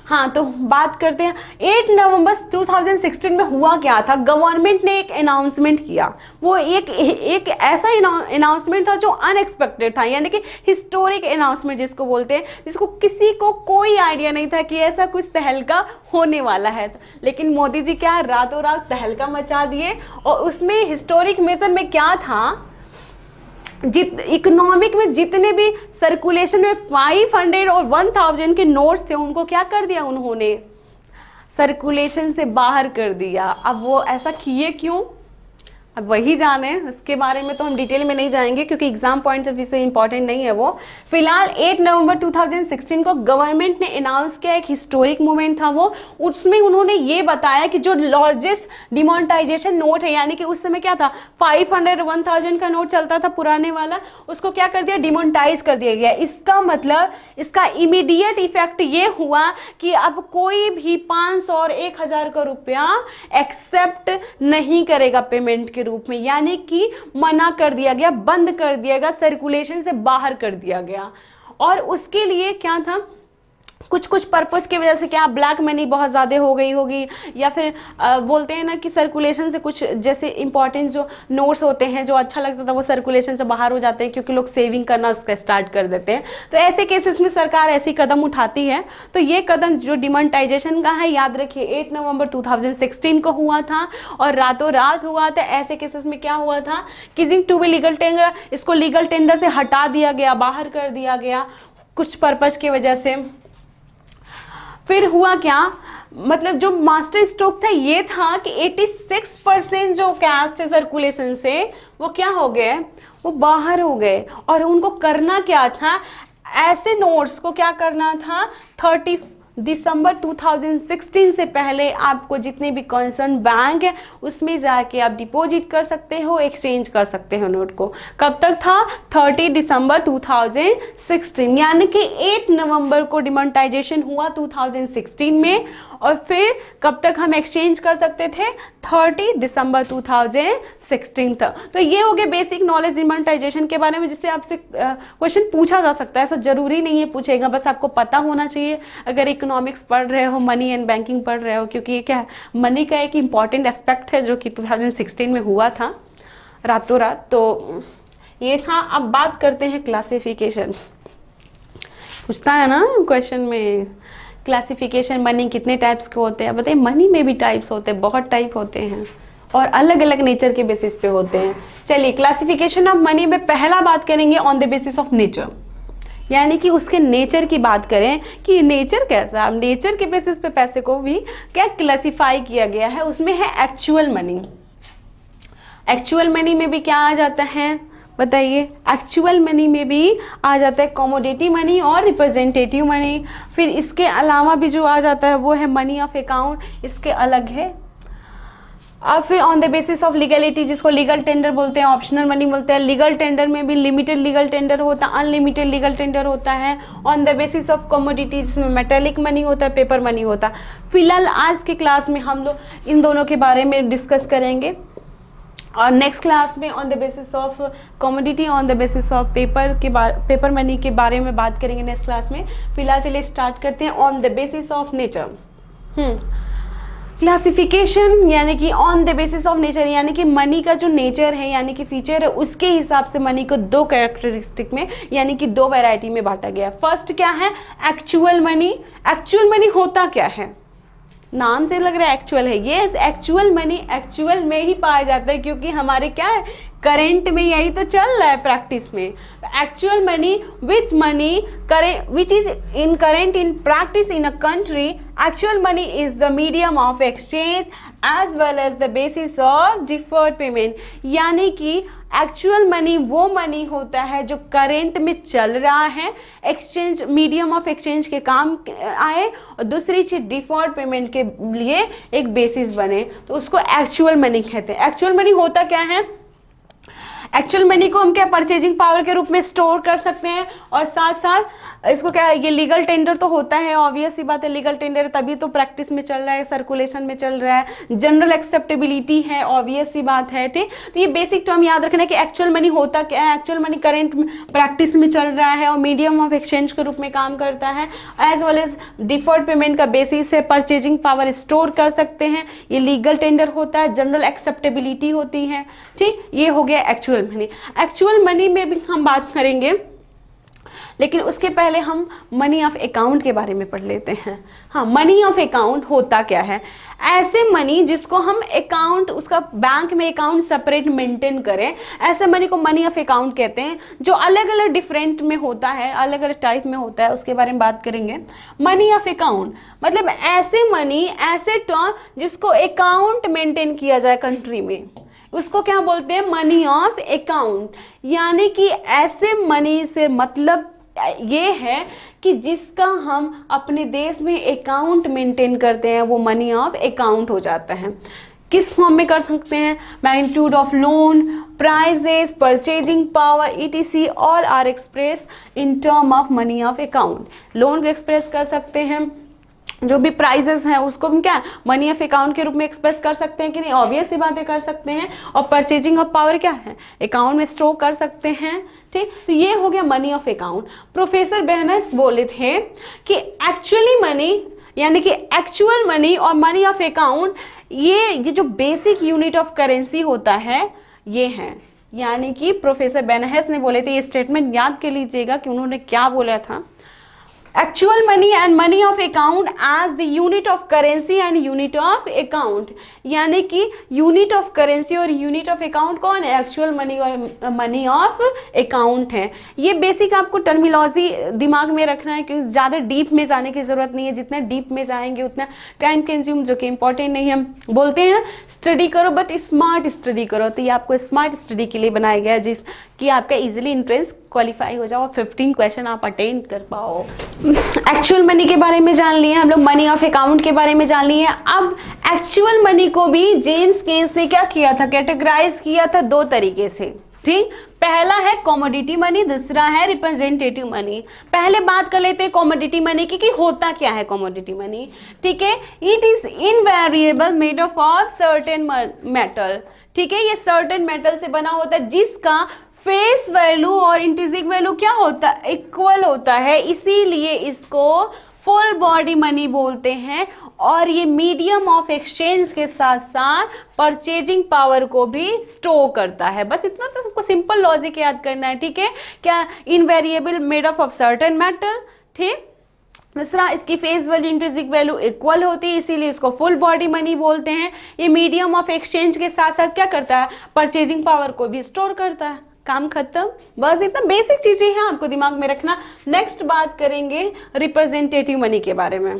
हाँ, तो बात करते हैं 8 नवंबर 2016 में हुआ क्या था। गवर्नमेंट ने एक अनाउंसमेंट किया, वो एक ऐसा अनाउंसमेंट था जो अनएक्सपेक्टेड था, यानी कि हिस्टोरिक अनाउंसमेंट जिसको बोलते हैं, जिसको किसी को कोई आइडिया नहीं था कि ऐसा कुछ तहलका होने वाला है, लेकिन मोदी जी क्या रातों रात तहलका मचा दिए। और उसमें हिस्टोरिक मेजर में क्या था, इकोनॉमिक में जितने भी सर्कुलेशन में 500 और 1000 के नोट्स थे, उनको क्या कर दिया, उन्होंने सर्कुलेशन से बाहर कर दिया। अब वो ऐसा किए क्यों, अब वही जाने, उसके बारे में तो हम डिटेल में नहीं जाएंगे, क्योंकि एग्जाम पॉइंट ऑफ व्यू से इंपॉर्टेंट नहीं है वो। फिलहाल 8 नवंबर 2016 को गवर्नमेंट ने अनाउंस किया, एक हिस्टोरिक मोमेंट था वो। उसमें उन्होंने ये बताया कि जो लार्जेस्ट डिमोनेटाइजेशन नोट है, यानी कि उस समय क्या था, 500 1000 का नोट चलता था पुराने वाला, उसको क्या कर दिया, डिमोनेटाइज कर दिया गया। इसका मतलब, इसका इमीडिएट इफेक्ट ये हुआ कि अब कोई भी 500 और 1000 का रुपया एक्सेप्ट नहीं करेगा पेमेंट के रूप में, यानी कि मना कर दिया गया, बंद कर दिया गया, सर्कुलेशन से बाहर कर दिया गया। और उसके लिए क्या था, कुछ पर्पस की वजह से, क्या ब्लैक मनी बहुत ज़्यादा हो गई होगी, या फिर बोलते हैं ना कि सर्कुलेशन से कुछ जैसे इंपॉर्टेंट जो नोट्स होते हैं जो अच्छा लगता था वो सर्कुलेशन से बाहर हो जाते हैं, क्योंकि लोग सेविंग करना उसका स्टार्ट कर देते हैं। तो ऐसे केसेस में सरकार ऐसी कदम उठाती है। तो ये कदम जो डिमोनेटाइजेशन का है, याद रखिए 8 नवंबर 2016 को हुआ था और रातों रात हुआ था। ऐसे केसेस में क्या हुआ था कि टू बी लीगल टेंडर, इसको लीगल टेंडर से हटा दिया गया, बाहर कर दिया गया कुछ पर्पस की वजह से। फिर हुआ क्या, मतलब जो मास्टर स्ट्रोक था ये था कि 86% जो कैश थे सर्कुलेशन से, वो क्या हो गए, वो बाहर हो गए। और उनको करना क्या था, ऐसे नोट्स को क्या करना था, 30 दिसंबर 2016 से पहले आपको जितने भी कंसर्न बैंक है उसमें जाके आप डिपॉजिट कर सकते हो, एक्सचेंज कर सकते हो नोट को। कब तक था, 30 दिसंबर 2016, यानी कि 8 नवंबर को डिमोनेटाइजेशन हुआ 2016 में, और फिर कब तक हम एक्सचेंज कर सकते थे, 30 दिसंबर 2016 तक। तो ये हो गया बेसिक नॉलेज डिमोनेटाइजेशन के बारे में, जिससे आपसे क्वेश्चन पूछा जा सकता है, ऐसा जरूरी नहीं है पूछेगा, बस आपको पता होना चाहिए अगर इकोनॉमिक्स पढ़ रहे हो, मनी एंड बैंकिंग पढ़ रहे हो, क्योंकि ये क्या है, मनी का एक इंपॉर्टेंट एस्पेक्ट है जो कि 2016 में हुआ था रातों रात। तो ये था। अब बात करते हैं क्लासिफिकेशन, पूछता है ना क्वेश्चन में, क्लासिफिकेशन मनी कितने टाइप्स के होते हैं। बताइए, मनी में भी टाइप्स होते हैं, बहुत टाइप होते हैं और अलग अलग नेचर के बेसिस पे होते हैं। चलिए, क्लासिफिकेशन ऑफ मनी में पहला बात करेंगे on the basis of nature, यानी कि उसके नेचर की बात करें कि नेचर कैसा। अब नेचर के बेसिस पे पैसे को भी क्या क्लासिफाई किया गया है, उसमें है एक्चुअल मनी। एक्चुअल मनी में भी क्या आ जाता है, बताइए, एक्चुअल मनी में भी आ जाता है कमोडिटी मनी और रिप्रेजेंटेटिव मनी। फिर इसके अलावा भी जो आ जाता है वो है मनी ऑफ अकाउंट, इसके अलग है। और फिर on the basis of legality, जिसको लीगल टेंडर बोलते हैं, ऑप्शनल मनी बोलते हैं। लीगल टेंडर में भी लिमिटेड लीगल टेंडर होता है, अनलिमिटेड लीगल टेंडर होता है। On the basis of commodity, जिसमें मेटेलिक मनी होता है, पेपर मनी होता है। फिलहाल आज के क्लास में हम लोग इन दोनों के बारे में डिस्कस करेंगे, और नेक्स्ट क्लास में on the basis of commodity, on the basis of paper money के बारे में बात करेंगे नेक्स्ट क्लास में। फिलहाल चलिए स्टार्ट करते हैं on the basis of nature. Classification यानी कि on the basis of nature, यानी कि मनी का जो नेचर है यानी कि फीचर है, उसके हिसाब से मनी को दो कैरेक्टरिस्टिक में यानी कि दो वैरायटी में बांटा गया। फर्स्ट क्या है, एक्चुअल मनी। एक्चुअल मनी होता क्या है, नाम से लग रहा है एक्चुअल है, ये एक्चुअल मनी एक्चुअल में ही पाया जाता है, क्योंकि हमारे क्या है करेंट में यही तो चल रहा है प्रैक्टिस में। Actual money which money which is in current in practice in a country. Actual money is the medium of exchange as well as the basis of deferred payment. यानी कि एक्चुअल मनी वो money होता है जो current में चल रहा है, एक्सचेंज मीडियम ऑफ एक्सचेंज के काम आए, और दूसरी चीज डिफर्ड पेमेंट के लिए एक बेसिस बने, तो उसको एक्चुअल मनी कहते हैं। एक्चुअल मनी होता क्या है, एक्चुअल मनी को हम क्या परचेजिंग पावर के रूप में स्टोर कर सकते हैं, और साथ साथ इसको क्या ये लीगल टेंडर तो होता है, ऑब्वियस सी बात है, लीगल टेंडर तभी तो प्रैक्टिस में चल रहा है, सर्कुलेशन में चल रहा है। जनरल एक्सेप्टेबिलिटी है, ऑब्वियस सी बात है, ठीक। तो ये बेसिक टर्म याद रखना है कि एक्चुअल मनी होता क्या है। एक्चुअल मनी करेंट प्रैक्टिस में चल रहा है और मीडियम ऑफ एक्सचेंज के रूप में काम करता है, as well as deferred payment का बेसिस है, परचेजिंग पावर स्टोर कर सकते हैं, ये लीगल टेंडर होता है, जनरल एक्सेप्टेबिलिटी होती है, ठीक। ये हो गया एक्चुअल मनी। एक्चुअल मनी में भी हम बात करेंगे, लेकिन उसके पहले हम मनी ऑफ अकाउंट के बारे में पढ़ लेते हैं। हाँ, मनी ऑफ अकाउंट होता क्या है, ऐसे मनी जिसको हम अकाउंट उसका बैंक में अकाउंट सेपरेट मेंटेन करें, ऐसे मनी को मनी ऑफ अकाउंट कहते हैं, जो अलग अलग डिफरेंट में होता है, अलग अलग टाइप में होता है, उसके बारे में बात करेंगे। मनी ऑफ अकाउंट मतलब ऐसे मनी, ऐसे टर्म जिसको अकाउंट मेंटेन किया जाए कंट्री में, उसको क्या बोलते हैं, मनी ऑफ अकाउंट। यानी कि ऐसे मनी से मतलब ये है कि जिसका हम अपने देश में अकाउंट मेंटेन करते हैं, वो मनी ऑफ अकाउंट हो जाता है। किस फॉर्म में कर सकते हैं, magnitude of loan, prices, purchasing power, ETC all are express in term of money of account. Loan को एक्सप्रेस कर सकते हैं, जो भी प्राइजेस हैं उसको हम क्या मनी ऑफ अकाउंट के रूप में एक्सप्रेस कर सकते हैं कि नहीं, ऑब्वियस सी बातें कर सकते हैं। और परचेजिंग ऑफ पावर क्या है, अकाउंट में स्टोर कर सकते हैं, ठीक। तो ये हो गया मनी ऑफ अकाउंट। प्रोफेसर बेहनस बोले थे कि एक्चुअली मनी यानी कि एक्चुअल मनी और मनी ऑफ अकाउंट ये जो बेसिक यूनिट ऑफ करेंसी होता है ये है। यानी कि प्रोफेसर बेहनस ने बोले थे, ये स्टेटमेंट याद कर लीजिएगा कि उन्होंने क्या बोला था, actual money and money of account as the unit of currency and unit of account. यानी कि यूनिट ऑफ करेंसी और यूनिट ऑफ अकाउंट कौन है, एक्चुअल मनी और मनी ऑफ अकाउंट है। ये बेसिक आपको टर्मिनोलॉजी दिमाग में रखना है, क्योंकि ज़्यादा डीप में जाने की ज़रूरत नहीं है, जितना डीप में जाएंगे उतना टाइम कंज्यूम, जो कि इंपॉर्टेंट नहीं है। हम बोलते हैं ना स्टडी करो बट स्मार्ट स्टडी करो, तो ये आपको स्मार्ट स्टडी के लिए बनाया गया है, जिस कि आपका इजीली एंट्रेंस क्वालिफाई हो जाओ और 15 क्वेश्चन आप अटेंड कर पाओ। एक्चुअल मनी के बारे में जान लिए हम लोग, मनी ऑफ अकाउंट के बारे में जान लिए। अब एक्चुअल मनी को भी जेम्स केन्स ने क्या किया था, कैटेगराइज किया था दो तरीके से, ठीक। पहला है कमोडिटी मनी, दूसरा है रिप्रेजेंटेटिव मनी। पहले बात कर लेते हैं कमोडिटी मनी की कि होता क्या है कमोडिटी मनी, ठीक है। It is invariable made of certain metal, ठीक है। ये सर्टेन मेटल से बना होता है जिसका फेस वैल्यू और इंट्रिंसिक वैल्यू क्या होता है, इक्वल होता है, इसीलिए इसको फुल बॉडी मनी बोलते हैं। और ये मीडियम ऑफ एक्सचेंज के साथ साथ परचेजिंग पावर को भी स्टोर करता है। बस इतना तो सबको सिंपल लॉजिक याद करना है, ठीक है। क्या, invariable made of certain metal, ठीक। दूसरा, इसकी face value intrinsic value equal होती है, इसीलिए इसको फुल बॉडी मनी बोलते हैं। ये मीडियम ऑफ एक्सचेंज के साथ साथ क्या करता है, परचेजिंग पावर को भी स्टोर करता है। काम खत्म, बस इतना बेसिक चीजें हैं आपको दिमाग में रखना। नेक्स्ट बात करेंगे रिप्रेजेंटेटिव मनी के बारे में।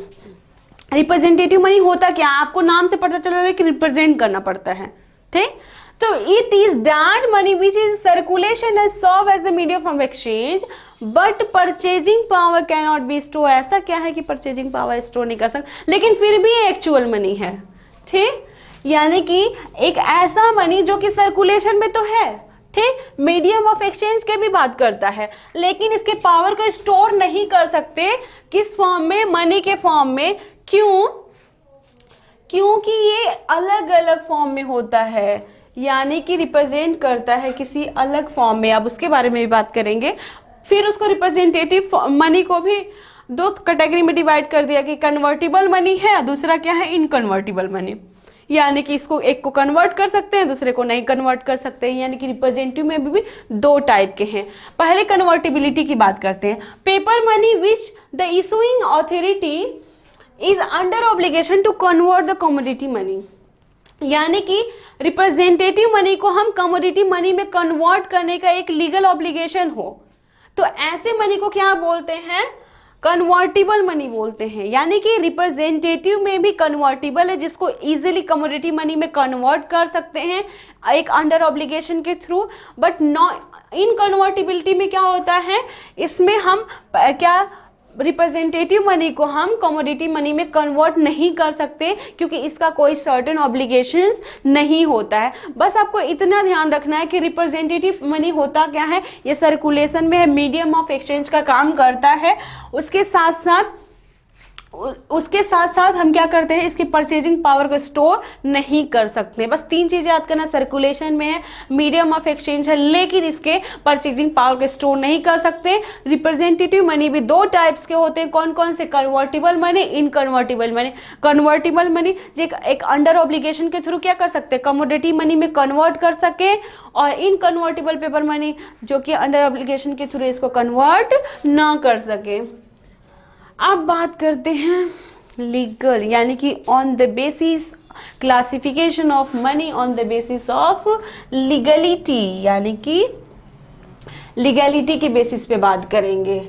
रिप्रेजेंटेटिव मनी होता क्या, आपको नाम से पता चल रहा है कि रिप्रेजेंट करना पड़ता है, ठीक। तो it is that money which is circulation as serve as the medium of exchange but purchasing power can not be store. ऐसा क्या है कि परचेजिंग पावर स्टोर नहीं कर सकते, लेकिन फिर भी एक्चुअल मनी है, ठीक। यानी कि एक ऐसा मनी जो कि सर्कुलेशन में तो है, ठीक, मीडियम ऑफ एक्सचेंज के भी बात करता है, लेकिन इसके पावर को स्टोर नहीं कर सकते किस फॉर्म में, मनी के फॉर्म में। क्यों? क्योंकि ये अलग अलग फॉर्म में होता है, यानी कि रिप्रेजेंट करता है किसी अलग फॉर्म में। अब उसके बारे में भी बात करेंगे। फिर उसको रिप्रेजेंटेटिव मनी को भी दो कैटेगरी में डिवाइड कर दिया कि कन्वर्टिबल मनी है, दूसरा क्या है, इनकन्वर्टिबल मनी। यानी कि इसको एक को कन्वर्ट कर सकते हैं, दूसरे को नहीं कन्वर्ट कर सकते हैं। यानी कि रिप्रेजेंटेटिव में भी दो टाइप के हैं। पहले कन्वर्टिबिलिटी की बात करते हैं। Paper money which the issuing authority is under obligation to convert the commodity money. यानी कि रिप्रेजेंटेटिव मनी को हम कमोडिटी मनी में कन्वर्ट करने का एक लीगल ऑब्लिगेशन हो, तो ऐसे मनी को क्या बोलते हैं, कन्वर्टिबल मनी बोलते हैं। यानी कि रिप्रेजेंटेटिव में भी कन्वर्टिबल है, जिसको इजीली कमोडिटी मनी में कन्वर्ट कर सकते हैं एक अंडर ऑब्लिगेशन के थ्रू। बट नॉ इनकन्वर्टिबिलिटी में क्या होता है, इसमें हम क्या रिप्रेजेंटेटिव मनी को हम कमोडिटी मनी में कन्वर्ट नहीं कर सकते, क्योंकि इसका कोई सर्टेन ऑब्लिगेशंस नहीं होता है। बस आपको इतना ध्यान रखना है कि रिप्रेजेंटेटिव मनी होता क्या है, ये सर्कुलेशन में है, मीडियम ऑफ एक्सचेंज का काम करता है। उसके साथ साथ हम क्या करते हैं, इसकी परचेजिंग पावर को स्टोर नहीं कर सकते। बस तीन चीजें याद करना, सर्कुलेशन में है, मीडियम ऑफ एक्सचेंज है, लेकिन इसके परचेजिंग पावर को स्टोर नहीं कर सकते। रिप्रेजेंटेटिव मनी भी दो टाइप्स के होते हैं, कौन कौन से, convertible money, inconvertible money. Convertible money जो एक अंडर ऑब्लिगेशन के थ्रू क्या कर सकते हैं, कमोडिटी मनी में कन्वर्ट कर सके, और इनकन्वर्टिबल पेपर मनी जो कि अंडर ऑब्लिगेशन के थ्रू इसको कन्वर्ट ना कर सके। अब बात करते हैं लीगल, यानी कि on the basis classification of money on the basis of legality, यानी कि लीगलिटी के बेसिस पे बात करेंगे।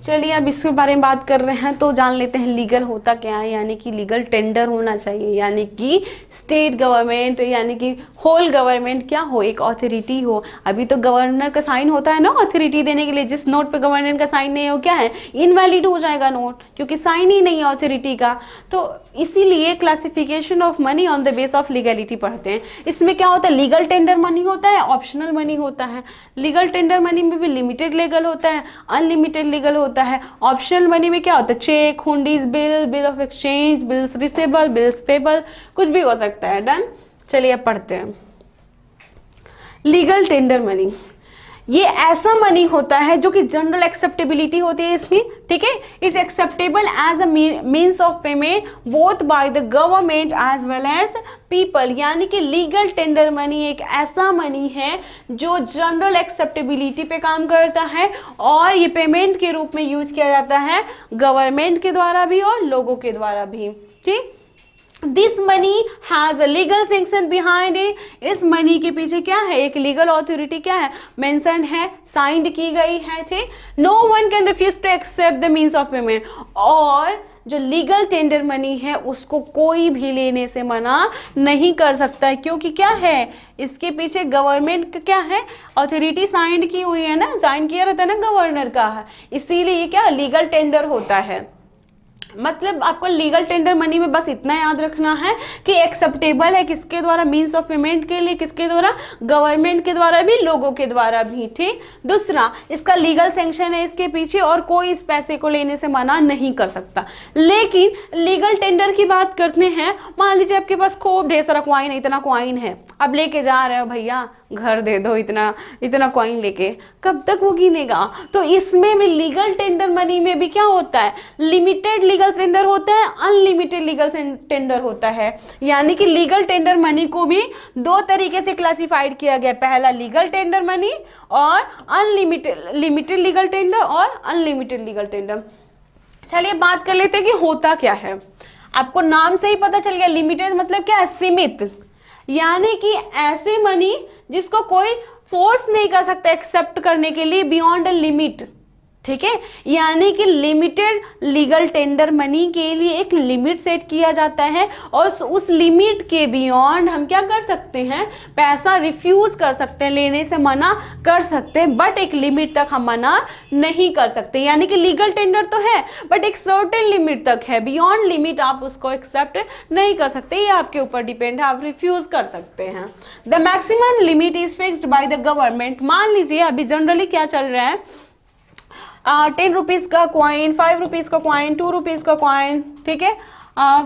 चलिए अब इसके बारे में बात कर रहे हैं तो जान लेते हैं लीगल होता क्या है। यानी कि लीगल टेंडर होना चाहिए, यानी कि स्टेट गवर्नमेंट यानी कि होल गवर्नमेंट क्या हो, एक अथॉरिटी हो। अभी तो गवर्नर का साइन होता है ना अथॉरिटी देने के लिए, जिस नोट पे गवर्नर का साइन नहीं हो क्या है, इनवैलिड हो जाएगा नोट, क्योंकि साइन ही नहीं है अथॉरिटी का। तो इसीलिए classification of money on the base of legality पढ़ते हैं। इसमें क्या होता है, लीगल टेंडर मनी होता है, ऑप्शनल मनी होता है। लीगल टेंडर मनी में भी लिमिटेड लीगल होता है, अनलिमिटेड लीगल होता है। ऑप्शनल मनी में क्या होता है, cheque, hundis, bill of exchange, bills receivable, bills payable, कुछ भी हो सकता है। डन। चलिए अब पढ़ते हैं। लीगल टेंडर मनी ये ऐसा मनी होता है जो कि जनरल एक्सेप्टेबिलिटी होती है इसकी, ठीक है, is acceptable as a means of payment both by the government as well as people. यानी कि लीगल टेंडर मनी एक ऐसा मनी है जो जनरल एक्सेप्टेबिलिटी पे काम करता है, और ये पेमेंट के रूप में यूज किया जाता है गवर्नमेंट के द्वारा भी और लोगों के द्वारा भी, ठीक। This money has a legal sanction behind it. इस मनी के पीछे क्या है, एक लीगल अथॉरिटी क्या है, मेंशन है, साइंड की गई है, ठीक। No one can refuse to accept the means of payment. और जो लीगल टेंडर मनी है उसको कोई भी लेने से मना नहीं कर सकता है, क्योंकि क्या है, इसके पीछे गवर्नमेंट का क्या है, अथॉरिटी साइंड की हुई है ना, साइन किया रहता है ना गवर्नर का, इसीलिए ये क्या लीगल टेंडर होता है। मतलब आपको लीगल टेंडर मनी में बस इतना याद रखना है कि एक्सेप्टेबल है किसके द्वारा, मींस ऑफ पेमेंट के लिए किसके द्वारा, गवर्नमेंट के द्वारा भी, लोगों के द्वारा भी, ठीक। दूसरा, इसका लीगल सैंक्शन है इसके पीछे, और कोई इस पैसे को लेने से मना नहीं कर सकता। लेकिन लीगल टेंडर की बात करते हैं, मान लीजिए आपके पास खूब ढेर सारा कॉइन है, इतना कॉइन है, अब लेके जा रहे हो, भैया घर दे दो, इतना इतना कॉइन लेके, कब तक वो गिनेगा। तो इसमें भी लीगल टेंडर मनी में भी क्या होता है, लिमिटेड लीगल टेंडर होता है, अनलिमिटेड लीगल टेंडर होता है। यानी कि लीगल टेंडर मनी को भी दो तरीके से क्लासिफाइड किया गया, पहला लीगल टेंडर मनी और अनलिमिटेड, लिमिटेड लीगल टेंडर और अनलिमिटेड लीगल टेंडर। चलिए बात कर लेते हैं कि होता क्या है। आपको नाम से ही पता चल गया, लिमिटेड मतलब क्या है, सीमित, यानी कि ऐसे मनी जिसको कोई फोर्स नहीं कर सकता एक्सेप्ट करने के लिए बियॉन्ड अ लिमिट, ठीक है, यानी कि लिमिटेड लीगल टेंडर मनी के लिए एक लिमिट सेट किया जाता है और उस लिमिट के बियॉन्ड हम क्या कर सकते हैं, पैसा रिफ्यूज कर सकते हैं, लेने से मना कर सकते हैं, बट एक लिमिट तक हम मना नहीं कर सकते। यानी कि लीगल टेंडर तो है बट एक सर्टेन लिमिट तक है, बियॉन्ड लिमिट आप उसको एक्सेप्ट नहीं कर सकते, ये आपके ऊपर डिपेंड है, आप रिफ्यूज कर सकते हैं। The maximum limit is fixed by the government. मान लीजिए अभी जनरली क्या चल रहा है, 10 रुपीज़ का कॉइन, 5 रुपीज़ का कॉइन, 2 रुपीज़ का कॉइन, ठीक है,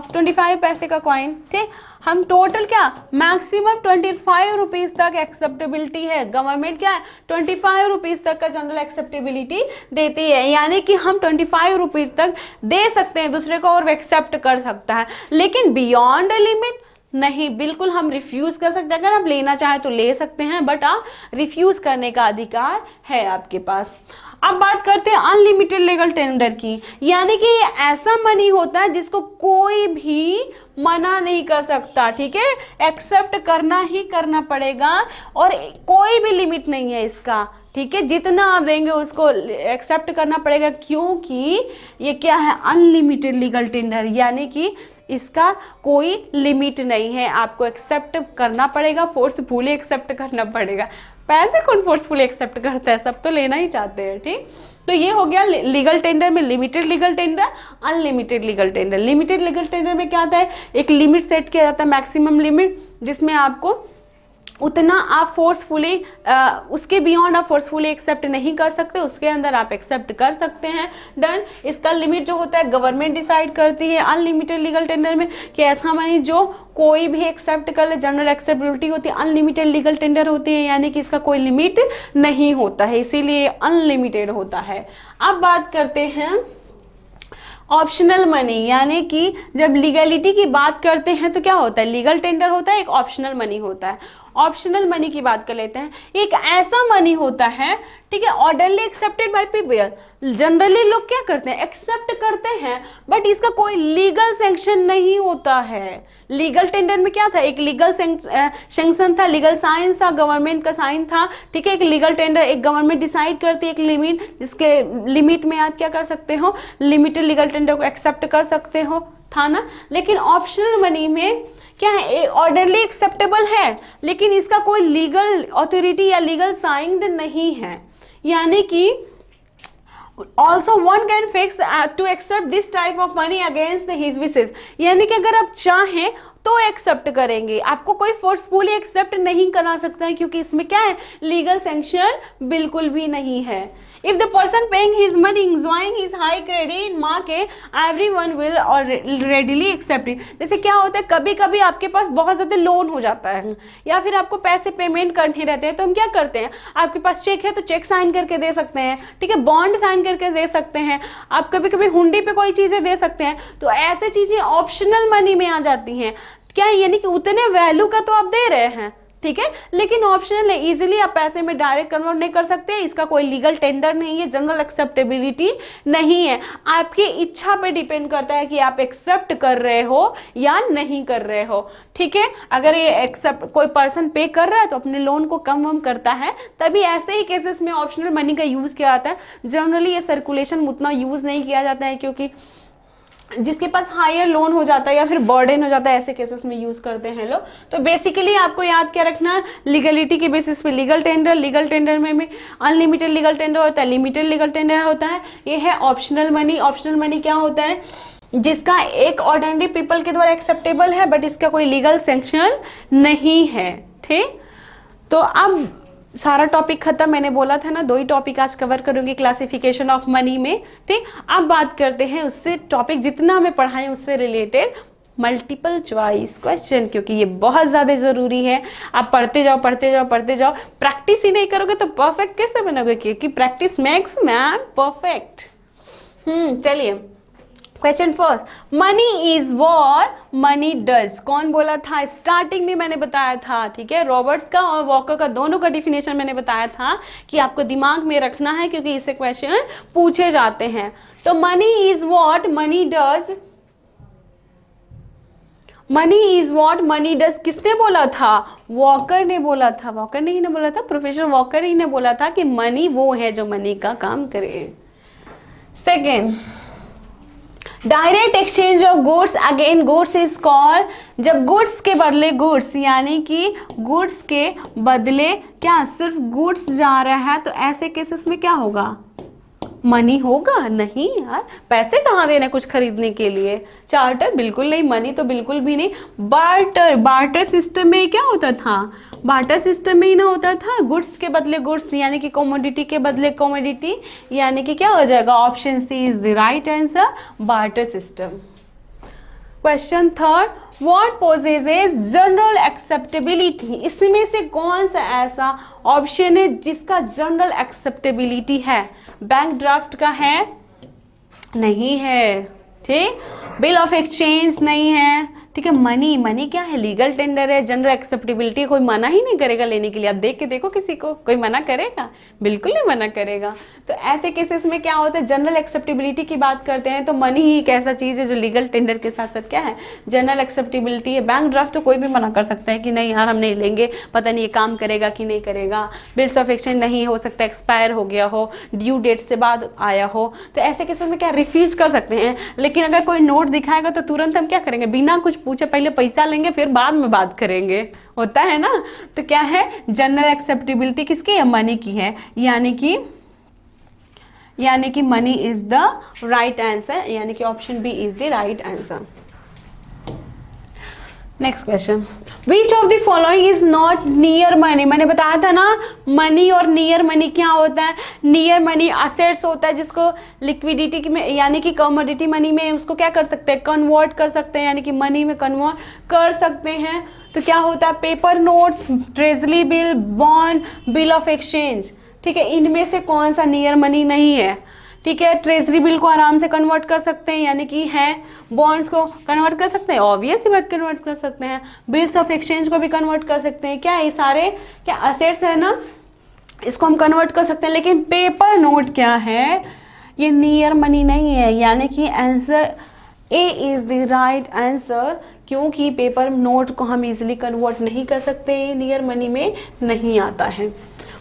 25 पैसे का कॉइन, ठीक। हम टोटल क्या मैक्सिमम 25 रुपीज़ तक एक्सेप्टेबिलिटी है, गवर्नमेंट क्या है 25 रुपीज़ तक का जनरल एक्सेप्टेबिलिटी देती है, यानी कि हम 25 रुपीज़ तक दे सकते हैं दूसरे को और एक्सेप्ट कर सकता है, लेकिन बियॉन्ड लिमिट नहीं, बिल्कुल हम रिफ्यूज कर सकते हैं। अगर आप लेना चाहें तो ले सकते हैं बट आप रिफ्यूज करने का अधिकार है आपके पास। अब बात करते हैं अनलिमिटेड लीगल टेंडर की, यानी कि ये ऐसा मनी होता है जिसको कोई भी मना नहीं कर सकता, ठीक है, एक्सेप्ट करना ही करना पड़ेगा और कोई भी लिमिट नहीं है इसका, ठीक है, जितना आप देंगे उसको एक्सेप्ट करना पड़ेगा, क्योंकि ये क्या है अनलिमिटेड लीगल टेंडर, यानी कि इसका कोई लिमिट नहीं है, आपको एक्सेप्ट करना पड़ेगा, फोर्सफुली एक्सेप्ट करना पड़ेगा। पैसे कौन फोर्सफुली एक्सेप्ट करता है, सब तो लेना ही चाहते हैं, ठीक। तो ये हो गया लीगल टेंडर में limited legal tender, unlimited legal tender. Limited legal tender में क्या आता है, एक लिमिट सेट किया जाता है, मैक्सिमम लिमिट, जिसमें आपको उतना आप फोर्सफुली उसके बियॉन्ड आप फोर्सफुली एक्सेप्ट नहीं कर सकते, उसके अंदर आप एक्सेप्ट कर सकते हैं, डन। इसका लिमिट जो होता है गवर्नमेंट डिसाइड करती है अनलिमिटेड लीगल टेंडर में कि ऐसा मनी जो कोई भी एक्सेप्ट कर ले, जनरल एक्सेप्टेबिलिटी होती है, अनलिमिटेड लीगल टेंडर होती है, यानी कि इसका कोई लिमिट नहीं होता है, इसीलिए अनलिमिटेड होता है। अब बात करते हैं ऑप्शनल मनी, यानी कि जब लीगलिटी की बात करते हैं तो क्या होता है, लीगल टेंडर होता है, एक ऑप्शनल मनी होता है। ऑप्शनल मनी की बात कर लेते हैं, एक ऐसा मनी होता है, ठीक है, orderly accepted by people, generally लोग क्या करते हैं एक्सेप्ट करते हैं बट इसका कोई लीगल सैंक्शन नहीं होता है। लीगल टेंडर में क्या था, एक लीगल सैंक्शन था, लीगल साइंस था, गवर्नमेंट का साइन था, ठीक है, एक लीगल टेंडर एक गवर्नमेंट डिसाइड करती है एक लिमिट, जिसके लिमिट में आप क्या कर सकते हो, लिमिटेड लीगल टेंडर को एक्सेप्ट कर सकते हो, था ना। लेकिन ऑप्शनल मनी में क्या है, ऑर्डरली एक्सेप्टेबल है लेकिन इसका कोई लीगल अथॉरिटी या लीगल साइन नहीं है, यानी कि also one can fix to accept this type of money against his wishes, यानी कि अगर आप चाहें तो एक्सेप्ट करेंगे, आपको कोई फोर्सफुली एक्सेप्ट नहीं करा सकता है, क्योंकि इसमें क्या है लीगल सैंक्शन बिल्कुल भी नहीं है। If the person paying his money enjoying his high credit in market everyone will readily accept it. जैसे क्या होता है, कभी कभी आपके पास बहुत ज़्यादा लोन हो जाता है या फिर आपको पैसे पेमेंट करने रहते हैं, तो हम क्या करते हैं, आपके पास चेक है तो चेक साइन करके दे सकते हैं, ठीक है, बॉन्ड साइन करके दे सकते हैं, आप कभी कभी हुंडी पे कोई चीज़ें दे सकते हैं, तो ऐसे चीज़ें ऑप्शनल मनी में आ जाती हैं। क्या है, यानी कि उतने वैल्यू का तो आप दे रहे हैं, ठीक है, लेकिन ऑप्शनल है, इजीली आप पैसे में डायरेक्ट कन्वर्ट नहीं कर सकते, इसका कोई लीगल टेंडर नहीं है, जनरल एक्सेप्टेबिलिटी नहीं है, आपकी इच्छा पे डिपेंड करता है कि आप एक्सेप्ट कर रहे हो या नहीं कर रहे हो, ठीक है। अगर ये एक्सेप्ट कोई पर्सन पे कर रहा है तो अपने लोन को कम वम करता है, तभी ऐसे ही केसेस में ऑप्शनल मनी का यूज किया जाता है। जनरली ये सर्कुलेशन उतना यूज नहीं किया जाता है, क्योंकि जिसके पास हायर लोन हो जाता है या फिर बर्डन हो जाता है, ऐसे केसेस में यूज करते हैं लोग। तो बेसिकली आपको याद क्या रखना है, लीगलिटी के बेसिस पे लीगल टेंडर में अनलिमिटेड लीगल टेंडर होता है, लिमिटेड लीगल टेंडर होता है, ये है ऑप्शनल मनी। ऑप्शनल मनी क्या होता है, जिसका एक ऑर्डिनरी पीपल के द्वारा एक्सेप्टेबल है बट इसका कोई लीगल सैंक्शन नहीं है, ठीक। तो अब सारा टॉपिक खत्म, मैंने बोला था ना 2 ही टॉपिक आज कवर करूंगी क्लासिफिकेशन ऑफ मनी में, ठीक। अब बात करते हैं उससे टॉपिक जितना मैं पढ़ाई उससे रिलेटेड मल्टीपल चॉइस क्वेश्चन, क्योंकि ये बहुत ज़्यादा ज़रूरी है। आप पढ़ते जाओ पढ़ते जाओ पढ़ते जाओ, प्रैक्टिस ही नहीं करोगे तो परफेक्ट कैसे बनोगे, क्योंकि प्रैक्टिस मेक्स मैन परफेक्ट। चलिए question first, money is what money does, कौन बोला था, स्टार्टिंग में मैंने बताया था, ठीक है, रॉबर्ट्स का और वॉकर का दोनों का डिफिनेशन मैंने बताया था कि आपको दिमाग में रखना है, क्योंकि इससे क्वेश्चन पूछे जाते हैं। तो money is what money does, money is what money does किसने बोला था, वॉकर ने बोला था, वॉकर ने ही ने बोला था, प्रोफेसर वॉकर ही ने बोला था कि मनी वो है जो मनी का काम करे। Second, direct exchange of goods again goods is called, जब गुड्स के बदले गुड्स, यानी कि गुड्स के बदले क्या सिर्फ गुड्स जा रहा है, तो ऐसे केसेस में क्या होगा, मनी होगा? नहीं यार, पैसे कहाँ देने कुछ खरीदने के लिए, चार्टर बिल्कुल नहीं, मनी तो बिल्कुल भी नहीं। बार्टर, बार्टर सिस्टम में क्या होता था, बार्टर सिस्टम में ही ना होता था, गुड्स के बदले गुड्स, यानी कि कमोडिटी के बदले कमोडिटी, यानी कि क्या हो जाएगा, option C is the right answer, barter system. Question third, what possesses general acceptability, इसमें से कौन सा ऐसा ऑप्शन है जिसका जनरल एक्सेप्टेबिलिटी है? बैंक ड्राफ्ट का है? नहीं है, ठीक। बिल ऑफ एक्सचेंज नहीं है, ठीक है। मनी, मनी क्या है, लीगल टेंडर है, जनरल एक्सेप्टेबिलिटी, कोई मना ही नहीं करेगा लेने के लिए। आप देख के देखो किसी को, कोई मना करेगा? बिल्कुल नहीं मना करेगा। तो ऐसे केसेस में क्या होता है, जनरल एक्सेप्टेबिलिटी की बात करते हैं तो मनी ही एक ऐसा चीज है जो लीगल टेंडर के साथ साथ क्या है, जनरल एक्सेप्टेबिलिटी है। बैंक ड्राफ्ट तो कोई भी मना कर सकता है कि नहीं यार हम नहीं लेंगे, पता नहीं ये काम करेगा कि नहीं करेगा। बिल्स ऑफ एक्सचेंज नहीं हो सकता, एक्सपायर हो गया हो, ड्यू डेट से बाद आया हो, तो ऐसे केसेस में क्या रिफ्यूज कर सकते हैं। लेकिन अगर कोई नोट दिखाएगा तो तुरंत हम क्या करेंगे, बिना कुछ पूछे पहले पैसा लेंगे फिर बाद में बात करेंगे, होता है ना। तो क्या है, जनरल एक्सेप्टेबिलिटी किसकी है, मनी की है, यानी कि money is the right answer, यानी कि option B is the right answer. Next question, which of the following is not near money. मैंने बताया था ना, मनी और नियर मनी क्या होता है। नियर मनी असेट्स होता है जिसको लिक्विडिटी में, यानी कि कमोडिटी मनी में उसको क्या कर सकते हैं, कन्वर्ट कर सकते हैं, यानी कि मनी में कन्वर्ट कर सकते हैं। तो क्या होता है, paper notes, treasury bill, bond, bill of exchange, ठीक है। इनमें से कौन सा नियर मनी नहीं है, ठीक है। ट्रेजरी बिल को आराम से कन्वर्ट कर सकते हैं, यानी कि है। बॉन्ड्स को कन्वर्ट कर सकते हैं, ऑब्वियस ही बात कन्वर्ट कर सकते हैं। बिल्स ऑफ एक्सचेंज को भी कन्वर्ट कर सकते हैं, क्या ये सारे क्या असेट्स है ना, इसको हम कन्वर्ट कर सकते हैं। लेकिन पेपर नोट क्या है, ये नियर मनी नहीं है, यानी कि answer A is the right answer, क्योंकि पेपर नोट को हम इजिली कन्वर्ट नहीं कर सकते, नियर मनी में नहीं आता है।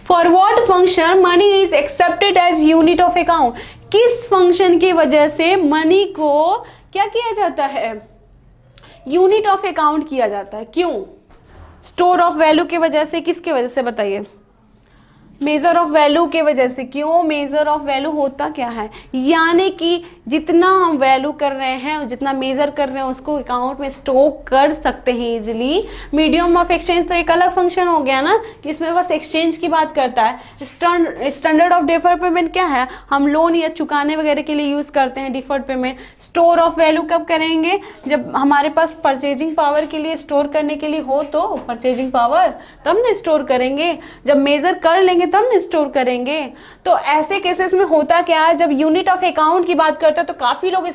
For what function money is accepted as unit of account, किस फंक्शन की वजह से मनी को क्या किया जाता है, यूनिट ऑफ अकाउंट किया जाता है, क्यों? स्टोर ऑफ वैल्यू की वजह से, किसकी वजह से बताइए, मेजर ऑफ वैल्यू के वजह से। क्यों? मेजर ऑफ वैल्यू होता क्या है, यानी कि जितना हम वैल्यू कर रहे हैं और जितना मेजर कर रहे हैं उसको अकाउंट में स्टोर कर सकते हैं इजीली। मीडियम ऑफ एक्सचेंज तो एक अलग फंक्शन हो गया ना, कि इसमें बस एक्सचेंज की बात करता है। स्टैंडर्ड ऑफ डिफर्ड पेमेंट क्या है, हम लोन या चुकाने वगैरह के लिए यूज करते हैं deferred payment. Store of value कब करेंगे, जब हमारे पास परचेजिंग पावर के लिए स्टोर करने के लिए हो, तो परचेजिंग पावर तब ना स्टोर करेंगे, जब मेजर कर लेंगे तब ना स्टोर करेंगे। तो ऐसे केसेस में होता क्या है, जब यूनिट ऑफ अकाउंट की बात करते हैं तो काफी लोग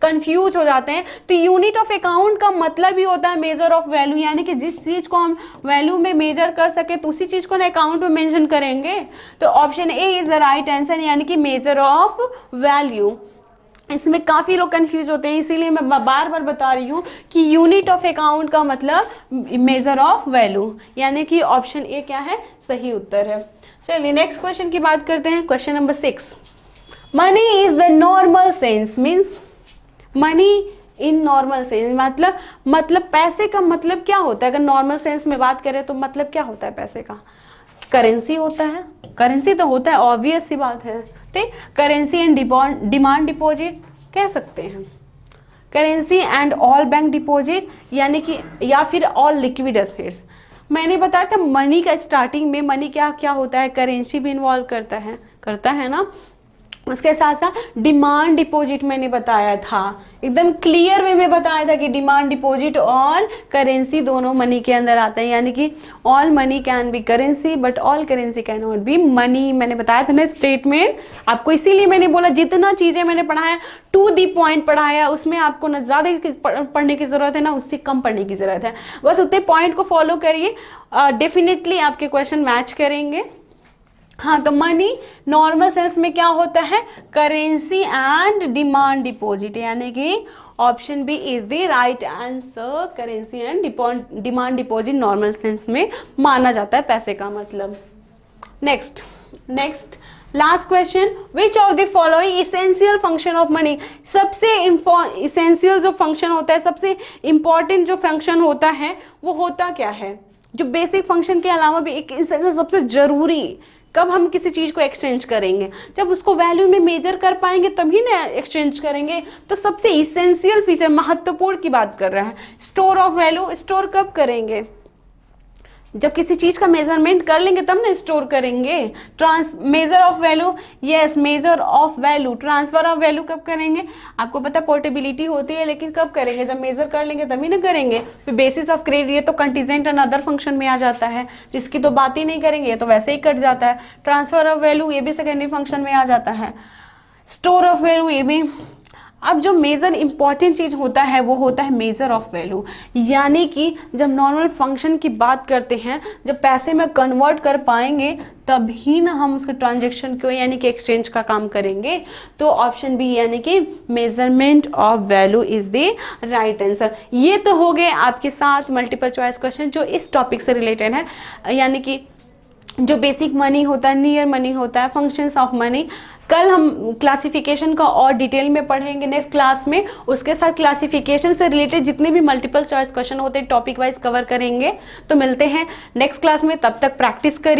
कंफ्यूज हो जाते हैं। तो यूनिट ऑफ अकाउंट का मतलब ही होता है मेजर ऑफ वैल्यू, यानी कि जिस चीज को हम वैल्यू में मेजर कर सके तो उसी चीज को ना अकाउंट में मेंशन करेंगे। तो option A is the right answer, यानी कि मेजर ऑफ वैल्यू। इसमें काफ़ी लोग कंफ्यूज होते हैं, इसीलिए मैं बार बार बता रही हूँ कि यूनिट ऑफ अकाउंट का मतलब मेजर ऑफ वैल्यू, यानी कि ऑप्शन ए क्या है, सही उत्तर है। चलिए नेक्स्ट क्वेश्चन की बात करते हैं। Question number 6, money is the normal sense means money in normal sense, मतलब पैसे का मतलब क्या होता है। अगर नॉर्मल सेंस में बात करें तो मतलब क्या होता है पैसे का, करेंसी होता है, करेंसी तो होता है, ऑब्वियस सी बात है, ठीक। करेंसी एंड डिमांड डिपॉजिट कह सकते हैं, currency and all bank deposit, यानी कि या फिर ऑल लिक्विड एसेट्स। मैंने बताया था मनी का स्टार्टिंग में मनी क्या क्या होता है, करेंसी भी इन्वॉल्व करता है ना। उसके साथ साथ डिमांड डिपॉजिट मैंने बताया था, एकदम क्लियर वे में बताया था कि डिमांड डिपॉजिट और करेंसी दोनों मनी के अंदर आते हैं, यानी कि all money can be currency but all currency can not B money. मैंने बताया था ना स्टेटमेंट आपको, इसीलिए मैंने बोला जितना चीज़ें मैंने पढ़ाया टू दी पॉइंट पढ़ाया, उसमें आपको ना ज़्यादा पढ़ने की ज़रूरत है ना उससे कम पढ़ने की ज़रूरत है, बस उतने पॉइंट को फॉलो करिए, डेफिनेटली आपके क्वेश्चन मैच करेंगे। हाँ, तो मनी नॉर्मल सेंस में क्या होता है, करेंसी एंड डिमांड डिपॉजिट, यानी कि option B is the right answer, currency and demand deposit normal sense में माना जाता है पैसे का मतलब। Next last question, which of the following essential function of money, सबसे इसेंशियल जो फंक्शन होता है, सबसे इंपॉर्टेंट जो फंक्शन होता है वो होता क्या है, जो बेसिक फंक्शन के अलावा भी एक सबसे जरूरी। कब हम किसी चीज को एक्सचेंज करेंगे, जब उसको वैल्यू में मेजर कर पाएंगे तभी ना एक्सचेंज करेंगे। तो सबसे इसेंशियल फीचर, महत्वपूर्ण की बात कर रहा है, स्टोर ऑफ वैल्यू। स्टोर कब करेंगे, जब किसी चीज का मेजरमेंट कर लेंगे तब ना स्टोर करेंगे। Measure of value, yes measure of value. Transfer of value कब करेंगे, आपको पता पोर्टेबिलिटी होती है, लेकिन कब करेंगे, जब मेजर कर लेंगे तभी ना करेंगे। फिर बेसिस ऑफ क्रेडिट, ये तो कंटीजेंट एंड अदर फंक्शन में आ जाता है, जिसकी तो बात ही नहीं करेंगे, ये तो वैसे ही कट जाता है। ट्रांसफर ऑफ वैल्यू ये भी सेकेंडरी फंक्शन में आ जाता है। स्टोर ऑफ वैल्यू ये भी। अब जो मेजर इंपॉर्टेंट चीज होता है वो होता है मेजर ऑफ वैल्यू, यानी कि जब नॉर्मल फंक्शन की बात करते हैं, जब पैसे में कन्वर्ट कर पाएंगे तभी ना हम उसके ट्रांजैक्शन को यानी कि एक्सचेंज का काम करेंगे। तो ऑप्शन बी यानी कि measurement of value is the right answer. ये तो हो गए आपके साथ मल्टीपल चॉइस क्वेश्चन जो इस टॉपिक से रिलेटेड है, यानी कि जो बेसिक मनी होता है, नियर मनी होता है, फंक्शंस ऑफ मनी। कल हम क्लासिफिकेशन का और डिटेल में पढ़ेंगे नेक्स्ट क्लास में, उसके साथ क्लासिफिकेशन से रिलेटेड जितने भी मल्टीपल चॉइस क्वेश्चन होते हैं टॉपिक वाइज कवर करेंगे। तो मिलते हैं नेक्स्ट क्लास में, तब तक प्रैक्टिस करिए।